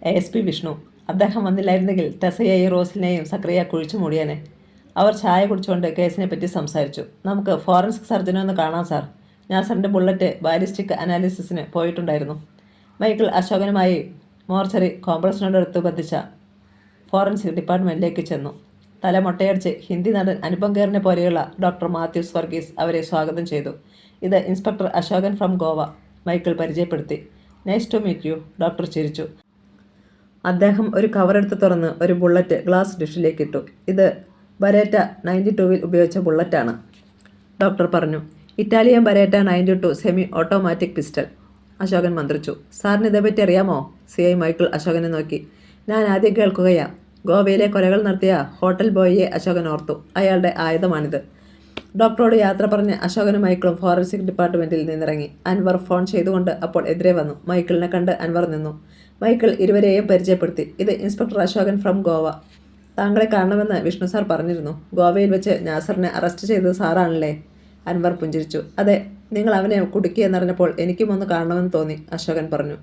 ASP വിഷ്ണു. അദ്ദേഹം വന്നില്ലായിരുന്നെങ്കിൽ ടെസയെയും റോസിലിനെയും സക്രിയ കുഴിച്ചു മൂടിയാനെ. അവർ ചായ കുടിച്ചുകൊണ്ട് കേസിനെ പറ്റി സംസാരിച്ചു. നമുക്ക് ഫോറൻസിക് സർജനെ ഒന്ന് കാണാം സാർ. നാസറിൻ്റെ ബുള്ളറ്റ് ബാലിസ്റ്റിക് അനാലിസിസിന് പോയിട്ടുണ്ടായിരുന്നു. മൈക്കിൾ അശോകനുമായി മോർച്ചറി കോംപ്ലക്സിനോടടുത്ത് ബന്ധിച്ച ഫോറൻസിക് ഡിപ്പാർട്ട്മെൻറ്റിലേക്ക് ചെന്നു. തല മൊട്ടയടിച്ച് ഹിന്ദി നടൻ അനുപം ഖേറിനെ പോലെയുള്ള ഡോക്ടർ മാത്യൂസ് വർഗീസ് അവരെ സ്വാഗതം ചെയ്തു. ഇത് inspector Ashokan from Goa, Michael പരിചയപ്പെടുത്തി. Nice to meet you. Doctor ചിരിച്ചു. അദ്ദേഹം ഒരു കവറെടുത്ത് തുറന്ന് ഒരു ബുള്ളറ്റ് ഗ്ലാസ് ഡിഷിലേക്ക് ഇട്ടു. ഇത് ബരേറ്റ 92-വിൽ ഉപയോഗിച്ച ബുള്ളറ്റാണ്, ഡോക്ടർ പറഞ്ഞു. Italian Beretta 92 semi automatic pistol. Ashokan മന്ത്രിച്ചു. സാറിന് ഇതേപ്പറ്റി അറിയാമോ? CI മൈക്കിൾ അശോകനെ നോക്കി. ഞാൻ ആദ്യം കേൾക്കുകയാ. ഗോവയിലെ കൊലകൾ നടത്തിയ ഹോട്ടൽ ബോയിയെ അശോകൻ ഓർത്തു. അയാളുടെ ആയുധമാണിത്. ഡോക്ടറോട് യാത്ര പറഞ്ഞ് അശോകനും മൈക്കിളും ഫോറൻസിക് ഡിപ്പാർട്ട്മെൻറ്റിൽ നിന്നിറങ്ങി. അൻവർ ഫോൺ ചെയ്തുകൊണ്ട് അപ്പോൾ എതിരെ വന്നു. മൈക്കിളിനെ കണ്ട് അൻവർ നിന്നു. മൈക്കിൾ ഇരുവരെയും പരിചയപ്പെടുത്തി. ഇത് ഇൻസ്പെക്ടർ അശോകൻ ഫ്രം ഗോവ. താങ്കളെ കാണണമെന്ന് വിഷ്ണു സാർ പറഞ്ഞിരുന്നു. ഗോവയിൽ വെച്ച് നാസറിനെ അറസ്റ്റ് ചെയ്തത് സാറാണല്ലേ? അൻവർ പുഞ്ചിരിച്ചു. അതെ, നിങ്ങൾ അവനെ കുടുക്കിയെന്നറിഞ്ഞപ്പോൾ എനിക്കും ഒന്ന് കാണണമെന്ന് തോന്നി, അശോകൻ പറഞ്ഞു.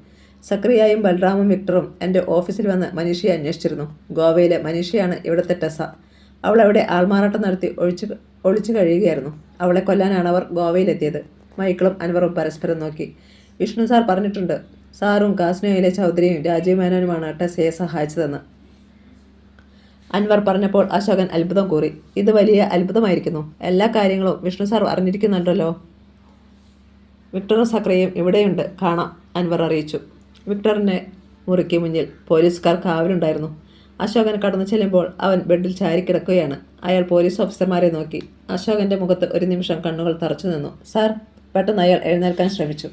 സക്രിയയും ബൽറാമും വിക്ടറും എൻ്റെ ഓഫീസിൽ വന്ന് മനീഷയെ അന്വേഷിച്ചിരുന്നു. ഗോവയിലെ മനീഷയാണ് ഇവിടുത്തെ ടെസ. അവളവിടെ ആൾമാറാട്ടം നടത്തി ഒളിച്ചു കഴിയുകയായിരുന്നു. അവളെ കൊല്ലാനാണ് അവർ ഗോവയിലെത്തിയത്. മൈക്കിളും അൻവറും പരസ്പരം നോക്കി. വിഷ്ണു സാർ പറഞ്ഞിട്ടുണ്ട് സാറും കാസ്നോയിലെ ചൗധരിയും രാജീവ് മേനോനുമാണ് ടെസയെ സഹായിച്ചതെന്ന്. അൻവർ പറഞ്ഞപ്പോൾ അശോകൻ അത്ഭുതം കൂറി. ഇത് വലിയ അത്ഭുതമായിരിക്കുന്നു. എല്ലാ കാര്യങ്ങളും വിഷ്ണു സാർ അറിഞ്ഞിരിക്കുന്നുണ്ടല്ലോ. വിക്ടറും സക്രിയയും ഇവിടെയുണ്ട്, കാണാം, അൻവർ അറിയിച്ചു. വിക്ടറിൻ്റെ മുറിക്ക് മുന്നിൽ പോലീസുകാർ കാവലുണ്ടായിരുന്നു. അശോകൻ കടന്നു ചെല്ലുമ്പോൾ അവൻ ബെഡിൽ ചാരിക്കിടക്കുകയാണ്. അയാൾ പോലീസ് ഓഫീസർമാരെ നോക്കി. അശോകൻ്റെ മുഖത്ത് ഒരു നിമിഷം കണ്ണുകൾ തറച്ചു നിന്നു. സാർ, പെട്ടെന്ന് അയാൾ എഴുന്നേൽക്കാൻ ശ്രമിച്ചു.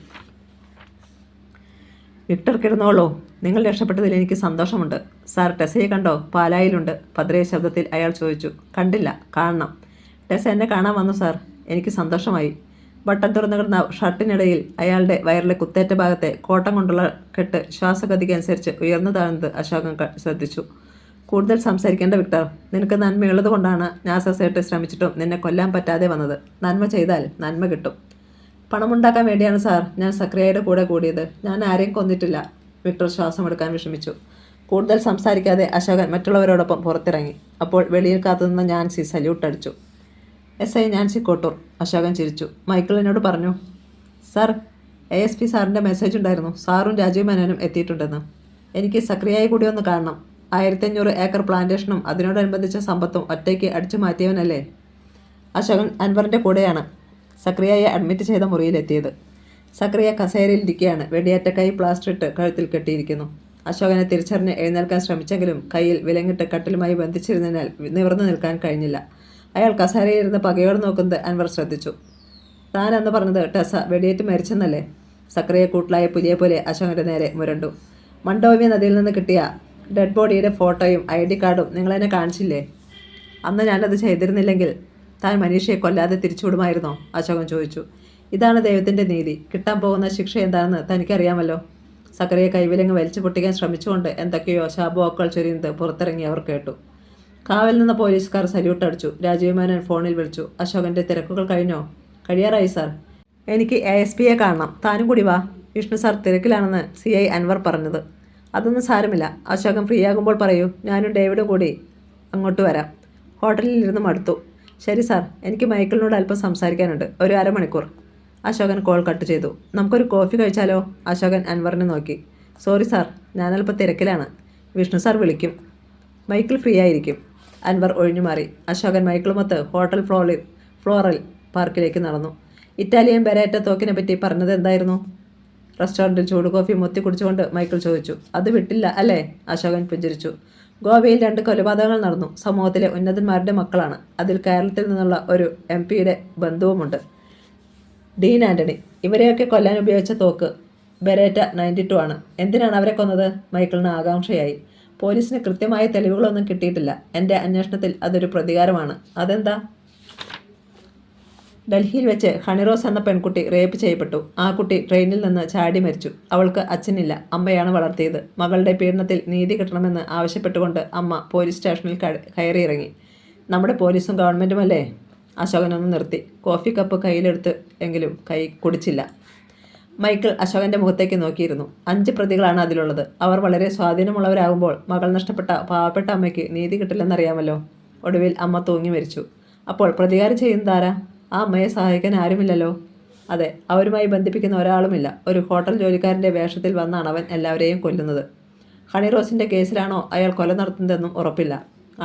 വിക്ടർ കിടന്നോളൂ. നിങ്ങൾ രക്ഷപ്പെട്ടതിൽ എനിക്ക് സന്തോഷമുണ്ട്. സാർ, ടെസയെ കണ്ടോ? പാലായിലുണ്ട്, പതറിയ ശബ്ദത്തിൽ അയാൾ ചോദിച്ചു. കണ്ടില്ല, കാണണം. ടെസ എന്നെ കാണാൻ വന്നു സാർ. എനിക്ക് സന്തോഷമായി. ബട്ടൺ തുറന്നു കിടന്ന ഷർട്ടിനിടയിൽ അയാളുടെ വയറിലെ കുത്തേറ്റ ഭാഗത്തെ കോട്ടം കൊണ്ടുള്ള കെട്ട് ശ്വാസഗതിക്ക് അനുസരിച്ച് ഉയർന്നു താഴ്ന്നത് അശോകൻ ശ്രദ്ധിച്ചു. കൂടുതൽ സംസാരിക്കേണ്ട വിക്ടർ. നിനക്ക് നന്മയുള്ളത് കൊണ്ടാണ് നാസർ സേട്ട് ശ്രമിച്ചിട്ടും നിന്നെ കൊല്ലാൻ പറ്റാതെ വന്നത്. നന്മ ചെയ്താൽ നന്മ കിട്ടും. പണമുണ്ടാക്കാൻ വേണ്ടിയാണ് സാർ ഞാൻ സക്രിയയുടെ കൂടെ കൂടിയത്. ഞാൻ ആരെയും കൊന്നിട്ടില്ല. വിക്ടർ ശ്വാസമെടുക്കാൻ വിഷമിച്ചു. കൂടുതൽ സംസാരിക്കാതെ അശോകൻ മറ്റുള്ളവരോടൊപ്പം പുറത്തിറങ്ങി. അപ്പോൾ വെളിയിൽ കാത്തുനിന്ന നാൻസി സല്യൂട്ട് അടിച്ചു. SI Nancy Kottoor. അശോകൻ ചിരിച്ചു. മൈക്കിളിനോട് പറഞ്ഞു. സാർ, ASP സാറിൻ്റെ മെസ്സേജ് ഉണ്ടായിരുന്നു. സാറും രാജീവ് മേനോനും എത്തിയിട്ടുണ്ടെന്ന്. എനിക്ക് സക്രിയയെ കൂടി ഒന്ന് കാണണം. 1500 ഏക്കർ പ്ലാന്റേഷനും അതിനോടനുബന്ധിച്ച സമ്പത്തും ഒറ്റയ്ക്ക് അടിച്ചു മാറ്റിയവനല്ലേ? അശോകൻ അൻവറിൻ്റെ കൂടെയാണ് സക്രിയയെ അഡ്മിറ്റ് ചെയ്ത മുറിയിലെത്തിയത്. സക്രിയ കസേരയിൽ ഇരിക്കുകയാണ്. വെടിയേറ്റ കൈ പ്ലാസ്റ്റർ ഇട്ട് കഴുത്തിൽ കെട്ടിയിരിക്കുന്നു. അശോകനെ തിരിച്ചറിഞ്ഞ് എഴുന്നേൽക്കാൻ ശ്രമിച്ചെങ്കിലും കയ്യിൽ വിലങ്ങിട്ട് കട്ടിലുമായി ബന്ധിച്ചിരുന്നതിനാൽ നിവർന്നു നിൽക്കാൻ കഴിഞ്ഞില്ല. അയാൾ കസേരയിരുന്ന് പകയോട് നോക്കുന്നത് അൻവർ ശ്രദ്ധിച്ചു. താൻ എന്ന് പറഞ്ഞത് ടെസ വെടിയേറ്റ് മരിച്ചെന്നല്ലേ? സക്രിയ കൂട്ടിലായ പുലിയെ പോലെ അശോകൻ്റെ നേരെ മുരണ്ടു. മണ്ഡോവ്യ നദിയിൽ നിന്ന് കിട്ടിയ ഡെഡ് ബോഡിയുടെ ഫോട്ടോയും ID കാർഡും നിങ്ങളെന്നെ കാണിച്ചില്ലേ? അന്ന് ഞാനത് ചെയ്തിരുന്നില്ലെങ്കിൽ താൻ മനീഷയെ കൊല്ലാതെ തിരിച്ചുവിടുമായിരുന്നോ? അശോകൻ ചോദിച്ചു. ഇതാണ് ദൈവത്തിൻ്റെ നീതി. കിട്ടാൻ പോകുന്ന ശിക്ഷ എന്താണെന്ന് തനിക്കറിയാമല്ലോ. സക്രിയ കൈവിലങ്ങ് വലിച്ചു പൊട്ടിക്കാൻ ശ്രമിച്ചുകൊണ്ട് എന്തൊക്കെയോ ശാപവാക്കുകൾ ചൊരിയുന്നത് പുറത്തിറങ്ങി അവർ കേട്ടു. കാവൽ നിന്ന പോലീസുകാർ സല്യൂട്ട് അടിച്ചു. രാജീവ് മേനോൻ ഫോണിൽ വിളിച്ചു. അശോകൻ്റെ തിരക്കുകൾ കഴിഞ്ഞോ? കഴിയാറായി സാർ. എനിക്ക് ASPയെ കാണണം, താനും കൂടി വാ. വിഷ്ണു സാർ തിരക്കിലാണെന്ന് CI അൻവർ പറഞ്ഞത്. അതൊന്നും സാരമില്ല, അശോകൻ ഫ്രീ ആകുമ്പോൾ പറയൂ, ഞാനും ഡേവിഡും കൂടി അങ്ങോട്ട് വരാം. ഹോട്ടലിൽ ഇരുന്ന് മടുത്തു. ശരി സാർ, എനിക്ക് മൈക്കിളിനോട് അല്പം സംസാരിക്കാനുണ്ട്, ഒരു അരമണിക്കൂർ. അശോകൻ കോൾ കട്ട് ചെയ്തു. നമുക്കൊരു കോഫി കഴിച്ചാലോ? അശോകൻ അൻവറിനെ നോക്കി. സോറി സാർ, ഞാനല്പം തിരക്കിലാണ്. വിഷ്ണു സാർ വിളിക്കും. മൈക്കിൾ ഫ്രീ ആയിരിക്കും. അൻവർ ഒഴിഞ്ഞുമാറി. അശോകൻ മൈക്കിളുമൊത്ത് ഹോട്ടൽ ഫ്ലോറൽ പാർക്കിലേക്ക് നടന്നു. ഇറ്റാലിയൻ ബെരേറ്റ തോക്കിനെ പറ്റി പറഞ്ഞത് എന്തായിരുന്നു? റെസ്റ്റോറൻറ്റിൽ ചൂട് കോഫി മുത്തി കുടിച്ചുകൊണ്ട് മൈക്കിൾ ചോദിച്ചു. അത് വിട്ടില്ല അല്ലേ? അശോകൻ പുഞ്ചിരിച്ചു. ഗോവയിൽ 2 കൊലപാതകങ്ങൾ നടന്നു. സമൂഹത്തിലെ ഉന്നതന്മാരുടെ മക്കളാണ്. അതിൽ കേരളത്തിൽ നിന്നുള്ള ഒരു MP-യുടെ ബന്ധുവുമുണ്ട്, ഡീൻ ആൻ്റണി. ഇവരെയൊക്കെ കൊല്ലാൻ ഉപയോഗിച്ച തോക്ക് ബെരേറ്റ 92 ആണ്. എന്തിനാണ് അവരെ കൊന്നത്? മൈക്കിളിന് ആകാംക്ഷയായി. പോലീസിന് കൃത്യമായ തെളിവുകളൊന്നും കിട്ടിയിട്ടില്ല. എൻ്റെ അന്വേഷണത്തിൽ അതൊരു പ്രതികാരമാണ്. അതെന്താ? ഡൽഹിയിൽ വെച്ച് ഹണിറോസ് എന്ന പെൺകുട്ടി റേപ്പ് ചെയ്യപ്പെട്ടു. ആ കുട്ടി ട്രെയിനിൽ നിന്ന് ചാടി മരിച്ചു. അവൾക്ക് അച്ഛനില്ല, അമ്മയാണ് വളർത്തിയത്. മകളുടെ പീഡനത്തിൽ നീതി കിട്ടണമെന്ന് ആവശ്യപ്പെട്ടുകൊണ്ട് അമ്മ പോലീസ് സ്റ്റേഷനിൽ കയറിയിറങ്ങി. നമ്മുടെ പോലീസും ഗവൺമെൻറ്റുമല്ലേ? അശോകനൊന്ന് നിർത്തി. കോഫി കപ്പ് കയ്യിലെടുത്ത് എങ്കിലും കുടിച്ചില്ല. മൈക്കിൾ അശോകൻ്റെ മുഖത്തേക്ക് നോക്കിയിരുന്നു. 5 പ്രതികളാണ് അതിലുള്ളത്. അവർ വളരെ സ്വാധീനമുള്ളവരാകുമ്പോൾ മകൾ നഷ്ടപ്പെട്ട പാവപ്പെട്ട അമ്മയ്ക്ക് നീതി കിട്ടില്ലെന്നറിയാമല്ലോ. ഒടുവിൽ അമ്മ തൂങ്ങി മരിച്ചു. അപ്പോൾ പ്രതികാരം ചെയ്യുന്നതാരാ? ആ അമ്മയെ സഹായിക്കാൻ ആരുമില്ലല്ലോ. അതെ, അവരുമായി ബന്ധിപ്പിക്കുന്ന ഒരാളുമില്ല. ഒരു ഹോട്ടൽ ജോലിക്കാരൻ്റെ വേഷത്തിൽ വന്നാണ് അവൻ എല്ലാവരെയും കൊല്ലുന്നത്. ഹണിറോസിൻ്റെ കേസിലാണോ അയാൾ കൊല നടത്തുന്നതെന്നും ഉറപ്പില്ല.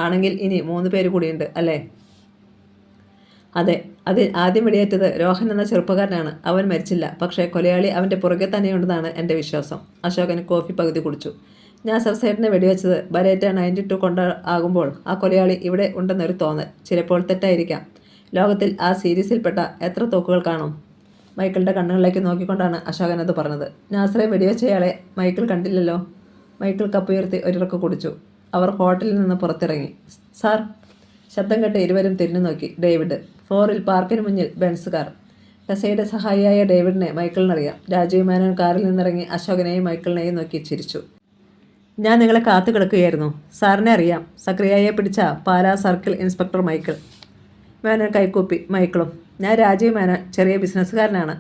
ആണെങ്കിൽ ഇനി 3 പേര് കൂടിയുണ്ട് അല്ലേ? അതെ, അതിൽ ആദ്യം വെടിയേറ്റത് രോഹൻ എന്ന ചെറുപ്പക്കാരനാണ്. അവൻ മരിച്ചില്ല. പക്ഷേ കൊലയാളി അവൻ്റെ പുറകെ തന്നെയുണ്ടെന്നാണ് എൻ്റെ വിശ്വാസം. അശോകൻ കോഫി പകുതി കുടിച്ചു. ഞാൻ സേട്ടിനെ വെടിവെച്ചത് ബരേറ്റ 92 കൊണ്ട് ആകുമ്പോൾ ആ കൊലയാളി ഇവിടെ ഉണ്ടെന്നൊരു തോന്നൽ. ചിലപ്പോൾ തെറ്റായിരിക്കാം. ലോകത്തിൽ ആ സീരീസിൽപ്പെട്ട എത്ര തോക്കുകൾ കാണും? മൈക്കിളിൻ്റെ കണ്ണുകളിലേക്ക് നോക്കിക്കൊണ്ടാണ് അശോകൻ അത് പറഞ്ഞത്. നാസറെ വെടിവെച്ചയാളെ മൈക്കിൾ കണ്ടില്ലല്ലോ. മൈക്കിൾ കപ്പുയർത്തി ഒരിറക്ക് കുടിച്ചു. അവർ ഹോട്ടലിൽ നിന്ന് പുറത്തിറങ്ങി. സാർ, ശബ്ദം കേട്ട് ഇരുവരും തിരിഞ്ഞു നോക്കി. ഡേവിഡ്. ഫ്ലോറിൽ പാർക്കിന് മുന്നിൽ ബെൻസ് കാർ. ടെസയുടെ സഹായിയായ ഡേവിഡിനെ മൈക്കിളിനറിയാം. രാജീവ് മേനോൻ കാറിൽ നിന്നിറങ്ങി അശോകനെയും മൈക്കിളിനെയും നോക്കി ചിരിച്ചു. ഞാൻ നിങ്ങളെ കാത്തു കിടക്കുകയായിരുന്നു. സാറിനെ അറിയാം, സക്രിയയെ പിടിച്ച Pala circle inspector Michael. Menon കൈക്കൂപ്പി. മൈക്കിളും. ഞാൻ രാജീവ് മേനോൻ, ചെറിയ ബിസിനസ്സുകാരനാണ്.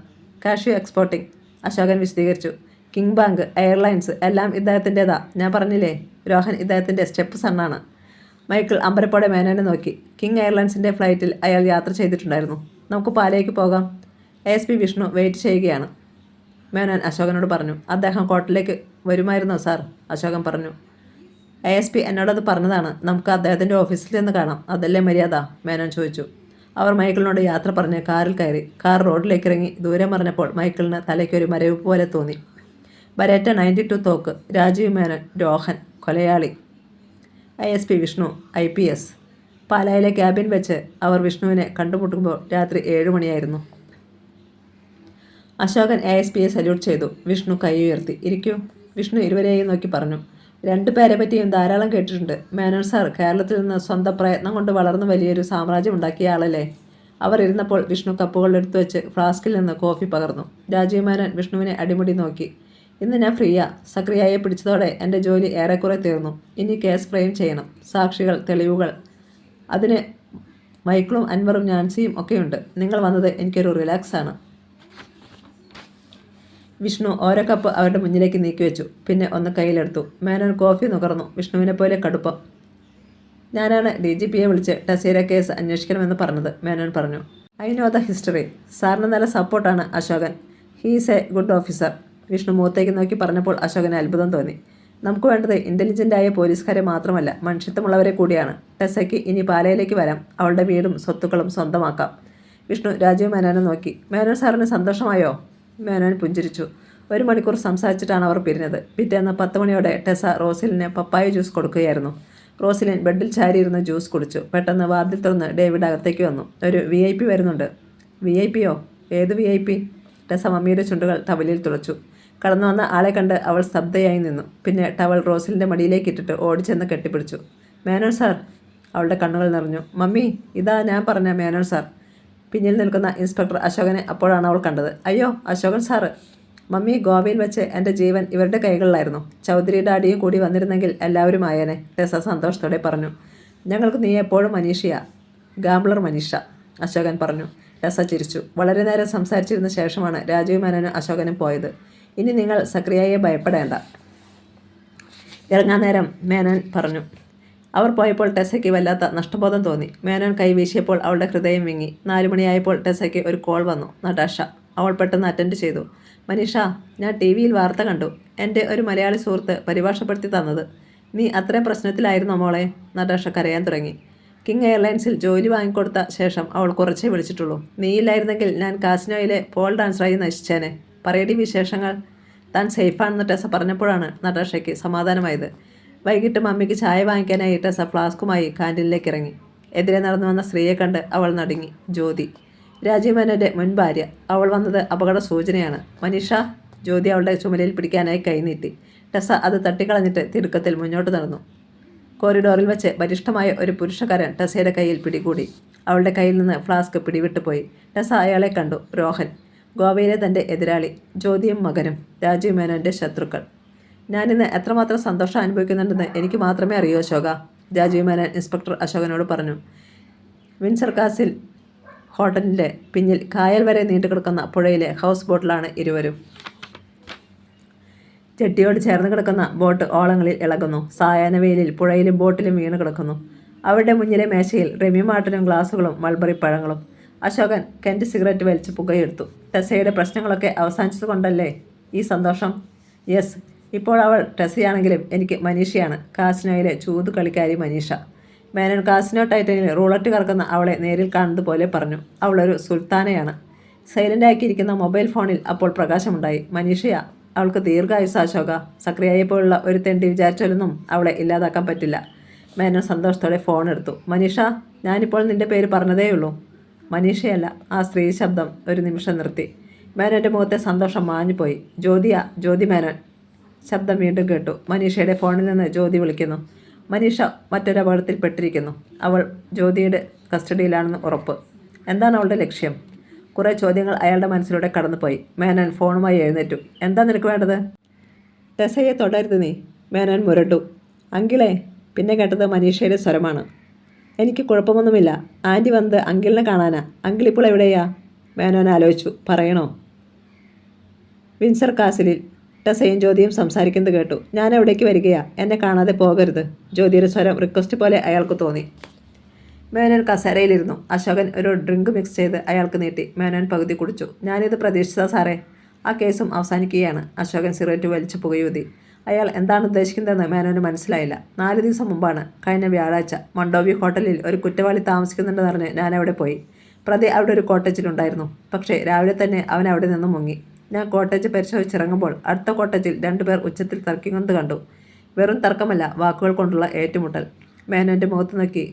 Cashew exporting. അശോകൻ വിശദീകരിച്ചു. കിങ് ബാങ്ക്, എയർലൈൻസ് എല്ലാം ഇദ്ദേഹത്തിൻ്റെതാ. ഞാൻ പറഞ്ഞില്ലേ, രോഹൻ ഇദ്ദേഹത്തിൻ്റെ സ്റ്റെപ്പ് സണ്ണാണ്. മൈക്കിൾ അമ്പരപ്പോടെ മേനോനെ നോക്കി. കിങ് എയർലൈൻസിൻ്റെ ഫ്ലൈറ്റിൽ അയാൾ യാത്ര ചെയ്തിട്ടുണ്ടായിരുന്നു. നമുക്ക് പാലയ്ക്ക് പോകാം. ASP വിഷ്ണു വെയിറ്റ് ചെയ്യുകയാണ്. മേനോൻ അശോകനോട് പറഞ്ഞു. അദ്ദേഹം ഹോട്ടലിലേക്ക് വരുമായിരുന്നോ സാർ? അശോകൻ പറഞ്ഞു. ASP എന്നോടത് പറഞ്ഞതാണ്. നമുക്ക് അദ്ദേഹത്തിൻ്റെ ഓഫീസിൽ നിന്ന് കാണാം, അതല്ലേ മര്യാദ? മേനോൻ ചോദിച്ചു. അവർ മൈക്കിളിനോട് യാത്ര പറഞ്ഞ് കാറിൽ കയറി. കാർ റോഡിലേക്ക് ഇറങ്ങി ദൂരെ മറിഞ്ഞപ്പോൾ മൈക്കിളിന് തലയ്ക്കൊരു മരവ് പോലെ തോന്നി. ബരേറ്റ 92 തോക്ക്, രാജീവ് മേനോൻ, രോഹൻ കൊലയാളി, ASP വിഷ്ണു IPS. പാലായിലെ ക്യാബിൻ വെച്ച് അവർ വിഷ്ണുവിനെ കണ്ടുമുട്ടുമ്പോൾ രാത്രി 7 മണിയായിരുന്നു. അശോകൻ ASPയെ സല്യൂട്ട് ചെയ്തു. വിഷ്ണു കൈ ഉയർത്തി. ഇരിക്കൂ. വിഷ്ണു ഇരുവരെയും നോക്കി പറഞ്ഞു. 2 പേരെ പറ്റിയും ധാരാളം കേട്ടിട്ടുണ്ട്. മേനോൻ സാർ കേരളത്തിൽ നിന്ന് സ്വന്തം പ്രയത്നം കൊണ്ട് വളർന്നു വലിയൊരു സാമ്രാജ്യം ഉണ്ടാക്കിയ ആളല്ലേ? അവർ ഇരുന്നപ്പോൾ വിഷ്ണു കപ്പുകൾ എടുത്തു വെച്ച് ഫ്ലാസ്കിൽ നിന്ന് കോഫി പകർന്നു. രാജീവ് മേനോൻ വിഷ്ണുവിനെ അടിമുടി നോക്കി. ഇന്ന് ഞാൻ ഫ്രീയാ. സക്രിയയെ പിടിച്ചതോടെ എൻ്റെ ജോലി ഏറെക്കുറെ തീർന്നു. ഇനി കേസ് ഫ്രെയിം ചെയ്യണം. സാക്ഷികൾ, തെളിവുകൾ. അതിന് മൈക്കിളും അൻവറും നാൻസിയും ഒക്കെയുണ്ട്. നിങ്ങൾ വന്നത് എനിക്കൊരു റിലാക്സാണ്. വിഷ്ണു ഓരോ കപ്പ് അവരുടെ മുന്നിലേക്ക് നീക്കിവെച്ചു. പിന്നെ ഒന്ന് കയ്യിലെടുത്തു. മേനോൻ കോഫി നുകർന്നു. വിഷ്ണുവിനെ പോലെ കടുപ്പം. ഞാനാണ് DGPയെ വിളിച്ച് ടെസയുടെ കേസ് അന്വേഷിക്കണമെന്ന് പറഞ്ഞത്, മേനോൻ പറഞ്ഞു. I know the history. സാറിന് നല്ല സപ്പോർട്ടാണ് Ashokan. He's A good officer. Vishnu മുഖത്തേക്ക് നോക്കി പറഞ്ഞപ്പോൾ അശോകന് അത്ഭുതം തോന്നി. നമുക്ക് വേണ്ടത് ഇൻ്റലിജൻ്റായ പോലീസുകാരെ മാത്രമല്ല, മനുഷ്യത്വമുള്ളവരെ കൂടിയാണ്. ടെസയ്ക്ക് ഇനി പാലയിലേക്ക് വരാം. അവളുടെ വീടും സ്വത്തുക്കളും സ്വന്തമാക്കാം. വിഷ്ണു രാജീവ് മേനോനെ നോക്കി. മേനോൻ സാറിന് സന്തോഷമായോ? മേനോൻ പുഞ്ചിരിച്ചു. 1 മണിക്കൂർ സംസാരിച്ചിട്ടാണ് അവർ പിരിഞ്ഞത്. പിറ്റേന്ന് 10 മണിയോടെ ടെസ റോസിലിന് പപ്പായ ജ്യൂസ് കൊടുക്കുകയായിരുന്നു. റോസിലിൻ ബെഡിൽ ചാരിയിരുന്ന് ജ്യൂസ് കുടിച്ചു. പെട്ടെന്ന് വാതിൽ തുറന്ന് ഡേവിഡ് അകത്തേക്ക് വന്നു. ഒരു VIP വരുന്നുണ്ട്. VIPയോ? ഏത് VIP? ടെസ മമ്മിയുടെ ചുണ്ടുകൾ ടവലിൽ തുളച്ചു. കടന്നു വന്ന ആളെ കണ്ട് അവൾ സ്തബ്ധയായി നിന്നു. പിന്നെ ടവൽ റോസിലിൻ്റെ മടിയിലേക്ക് ഇട്ടിട്ട് ഓടിച്ചെന്ന് കെട്ടിപ്പിടിച്ചു. മേനോൻ സാർ. അവളുടെ കണ്ണുകൾ നിറഞ്ഞു. മമ്മി, ഇതാ ഞാൻ പറഞ്ഞ മേനോൻ സാർ. പിന്നിൽ നിൽക്കുന്ന ഇൻസ്പെക്ടർ അശോകനെ അപ്പോഴാണ് അവൾ കണ്ടത്. അയ്യോ, അശോകൻ സാറ്. മമ്മി, ഗോവയിൽ വെച്ച് എൻ്റെ ജീവൻ ഇവരുടെ കൈകളിലായിരുന്നു. ചൗധരിയുടെ അടിയും കൂടി വന്നിരുന്നെങ്കിൽ എല്ലാവരും ആയേനെ, ടെസ സന്തോഷത്തോടെ പറഞ്ഞു. ഞങ്ങൾക്ക് നീ എപ്പോഴും മനീഷയാ. ഗാംബ്ലർ മനീഷ, അശോകൻ പറഞ്ഞു. ടെസ ചിരിച്ചു. വളരെ നേരം സംസാരിച്ചിരുന്ന ശേഷമാണ് രാജീവ് മേനോനും അശോകനും പോയത്. ഇനി നിങ്ങൾ സക്രിയയെ ഭയപ്പെടേണ്ട. ഇറങ്ങാൻ നേരം മേനോൻ പറഞ്ഞു. അവർ പോയപ്പോൾ ടെസയ്ക്ക് വല്ലാത്ത നഷ്ടബോധം തോന്നി. മേനോൻ കൈവീശിയപ്പോൾ അവളുടെ ഹൃദയം വിങ്ങി. 4 മണിയായപ്പോൾ ടെസയ്ക്ക് ഒരു കോൾ വന്നു. നടാഷ. അവൾ പെട്ടെന്ന് അറ്റൻഡ് ചെയ്തു. മനീഷ, ഞാൻ TV-യിൽ വാർത്ത കണ്ടു. എൻ്റെ ഒരു മലയാളി സുഹൃത്ത് പരിഭാഷപ്പെടുത്തി തന്നത്. നീ അത്രയും പ്രശ്നത്തിലായിരുന്നോ മോളെ? നടാഷ കരയാൻ തുടങ്ങി. കിങ് എയർലൈൻസിൽ ജോലി വാങ്ങിക്കൊടുത്ത ശേഷം അവൾ കുറച്ചേ വിളിച്ചിട്ടുള്ളൂ. നീയില്ലായിരുന്നെങ്കിൽ ഞാൻ കാസിനോയിലെ പോൾ ഡാൻസറായി നശിച്ചേനെ. പറയടി വിശേഷങ്ങൾ. താൻ സേഫാണെന്ന് ടെസ പറഞ്ഞപ്പോഴാണ് നടാഷയ്ക്ക് സമാധാനമായത്. വൈകിട്ട് മമ്മിക്ക് ചായ വാങ്ങിക്കാനായി ടെസ ഫ്ലാസ്കുമായി കാൻറ്റീനിലേക്ക് ഇറങ്ങി. എതിരെ നടന്നു വന്ന സ്ത്രീയെ കണ്ട് അവൾ നടുങ്ങി. ജ്യോതി, രാജീവ് മേനോൻ്റെ മുൻ ഭാര്യ. അവൾ വന്നത് അപകട സൂചനയാണ്. മനീഷ. ജ്യോതി അവളുടെ ചുമലിൽ പിടിക്കാനായി കൈനീട്ടി. ടെസ അത് തട്ടിക്കളഞ്ഞിട്ട് തിടുക്കത്തിൽ മുന്നോട്ട് നടന്നു. കോറിഡോറിൽ വെച്ച് ബലിഷ്ഠമായ ഒരു പുരുഷക്കാരൻ ടെസയുടെ കയ്യിൽ പിടികൂടി. അവളുടെ കയ്യിൽ നിന്ന് ഫ്ലാസ്ക് പിടിവിട്ടുപോയി. ടെസ അയാളെ കണ്ടു. രോഹൻ, ഗോവയിലെ തൻ്റെ എതിരാളി. ജ്യോതിയും മകനും രാജീവ് മേനോൻ്റെ ശത്രുക്കൾ. ഞാനിന്ന് എത്രമാത്രം സന്തോഷം അനുഭവിക്കുന്നുണ്ടെന്ന് എനിക്ക് മാത്രമേ അറിയൂ അശോക, രാജീവ് മേനോൻ ഇൻസ്പെക്ടർ അശോകനോട് പറഞ്ഞു. വിൻസർ കാസിൽ ഹോട്ടലിൻ്റെ പിന്നിൽ കായൽ വരെ നീണ്ടുകിടക്കുന്ന പുഴയിലെ ഹൗസ് ബോട്ടിലാണ് ഇരുവരും. ചെട്ടിയോട് ചേർന്ന് കിടക്കുന്ന ബോട്ട് ഓളങ്ങളിൽ ഇളകുന്നു. സായാഹ്ന വെയിലിൽ പുഴയിലും ബോട്ടിലും വീണ് കിടക്കുന്നു. അവരുടെ മുന്നിലെ മേശയിൽ റെമി മാർട്ടിനും ഗ്ലാസുകളും മൾബറി പഴങ്ങളും. അശോകൻ കെൻറ്റ് സിഗരറ്റ് വലിച്ച് പുകയെടുത്തു. ടെസയുടെ പ്രശ്നങ്ങളൊക്കെ അവസാനിച്ചത് കൊണ്ടല്ലേ ഈ സന്തോഷം? യെസ്. ഇപ്പോൾ അവൾ ടെസയാണെങ്കിലും എനിക്ക് മനീഷയാണ്. കാസിനോയിലെ ചൂത് കളിക്കാരി മനീഷ. മേനോൻ കാസിനോ ടൈറ്റനിൽ റൂളറ്റ് കറക്കുന്ന അവളെ നേരിൽ കാണുന്നത് പോലെ പറഞ്ഞു. അവളൊരു സുൽത്താനയാണ്. സൈലൻ്റാക്കിയിരിക്കുന്ന മൊബൈൽ ഫോണിൽ അപ്പോൾ പ്രകാശമുണ്ടായി. മനീഷയാ. അവൾക്ക് ദീർഘായുസ് അശോക. സക്രിയയെപ്പോലുള്ള ഒരു തെണ്ടി വിചാരിച്ചാലൊന്നും അവളെ ഇല്ലാതാക്കാൻ പറ്റില്ല. മേനോൻ സന്തോഷത്തോടെ ഫോൺ എടുത്തു. മനീഷ, ഞാനിപ്പോൾ നിൻ്റെ പേര് പറഞ്ഞതേയുള്ളൂ. മനീഷയല്ല. ആ സ്ത്രീ ശബ്ദം ഒരു നിമിഷം നിർത്തി. മേനോൻ്റെ മുഖത്തെ സന്തോഷം മാഞ്ഞുപോയി. ജ്യോതിയാ. ജ്യോതി മേനോൻ. ശബ്ദം വീണ്ടും കേട്ടു. മനീഷയുടെ ഫോണിൽ നിന്ന് ജ്യോതി വിളിക്കുന്നു. മനീഷ മറ്റൊരു അപകടത്തിൽപ്പെട്ടിരിക്കുന്നു. അവൾ ജ്യോതിയുടെ കസ്റ്റഡിയിലാണെന്ന് ഉറപ്പ്. എന്താണ് അവളുടെ ലക്ഷ്യം? കുറേ ചോദ്യങ്ങൾ അയാളുടെ മനസ്സിലൂടെ കടന്നുപോയി. മേനോൻ ഫോണുമായി എഴുന്നേറ്റു. എന്താ നിനക്ക് വേണ്ടത്? ടെസയെ തുടരുത് നീ. മേനോൻ മുരണ്ടു. അങ്കിളെ. പിന്നെ കേട്ടത് മനീഷയുടെ സ്വരമാണ്. എനിക്ക് കുഴപ്പമൊന്നുമില്ല. ആൻറ്റി വന്നത് അങ്കിളിനെ കാണാനാ. അങ്കിൾ ഇപ്പോൾ എവിടെയാ? മേനോൻ ആലോചിച്ചു. പറയണോ? വിൻസർ കാസിലിൽ. ടെസയും ജ്യോതിയും സംസാരിക്കുന്നത് കേട്ടു. ഞാൻ എവിടേക്ക് വരികയാ. എന്നെ കാണാതെ പോകരുത്. ജ്യോതിയുടെ സ്വരം റിക്വസ്റ്റ് പോലെ അയാൾക്ക് തോന്നി. മേനോൻ കസേരയിലിരുന്നു. അശോകൻ ഒരു ഡ്രിങ്ക് മിക്സ് ചെയ്ത് അയാൾക്ക് നീട്ടി. മേനോൻ പകുതി കുടിച്ചു. ഞാനിത് പ്രതീക്ഷിച്ചതാ സാറേ. ആ കേസും അവസാനിക്കുകയാണ്. അശോകൻ സിഗരറ്റ് വലിച്ചു പുകയൂതി. അയാൾ എന്താണ് ഉദ്ദേശിക്കുന്നതെന്ന് മേനോന് മനസ്സിലായില്ല. 4 ദിവസം മുമ്പാണ്, കഴിഞ്ഞ വ്യാഴാഴ്ച, മണ്ടോവി ഹോട്ടലിൽ ഒരു കുറ്റവാളി താമസിക്കുന്നുണ്ടെന്ന് പറഞ്ഞ് ഞാൻ അവിടെ പോയി. പ്രതി അവിടെ ഒരു കോട്ടേജിലുണ്ടായിരുന്നു. പക്ഷേ രാവിലെ തന്നെ അവൻ അവിടെ നിന്ന് മുങ്ങി. ഞാൻ കോട്ടേജ് പരിശോധിച്ചിറങ്ങുമ്പോൾ അടുത്ത കോട്ടേജിൽ 2 പേർ ഉച്ചത്തിൽ തർക്കിക്കുന്നത് കണ്ടു. വെറും തർക്കമല്ല, വാക്കുകൾ കൊണ്ടുള്ള ഏറ്റുമുട്ടൽ. മേനോൻ്റെ മുഖത്ത് നോക്കി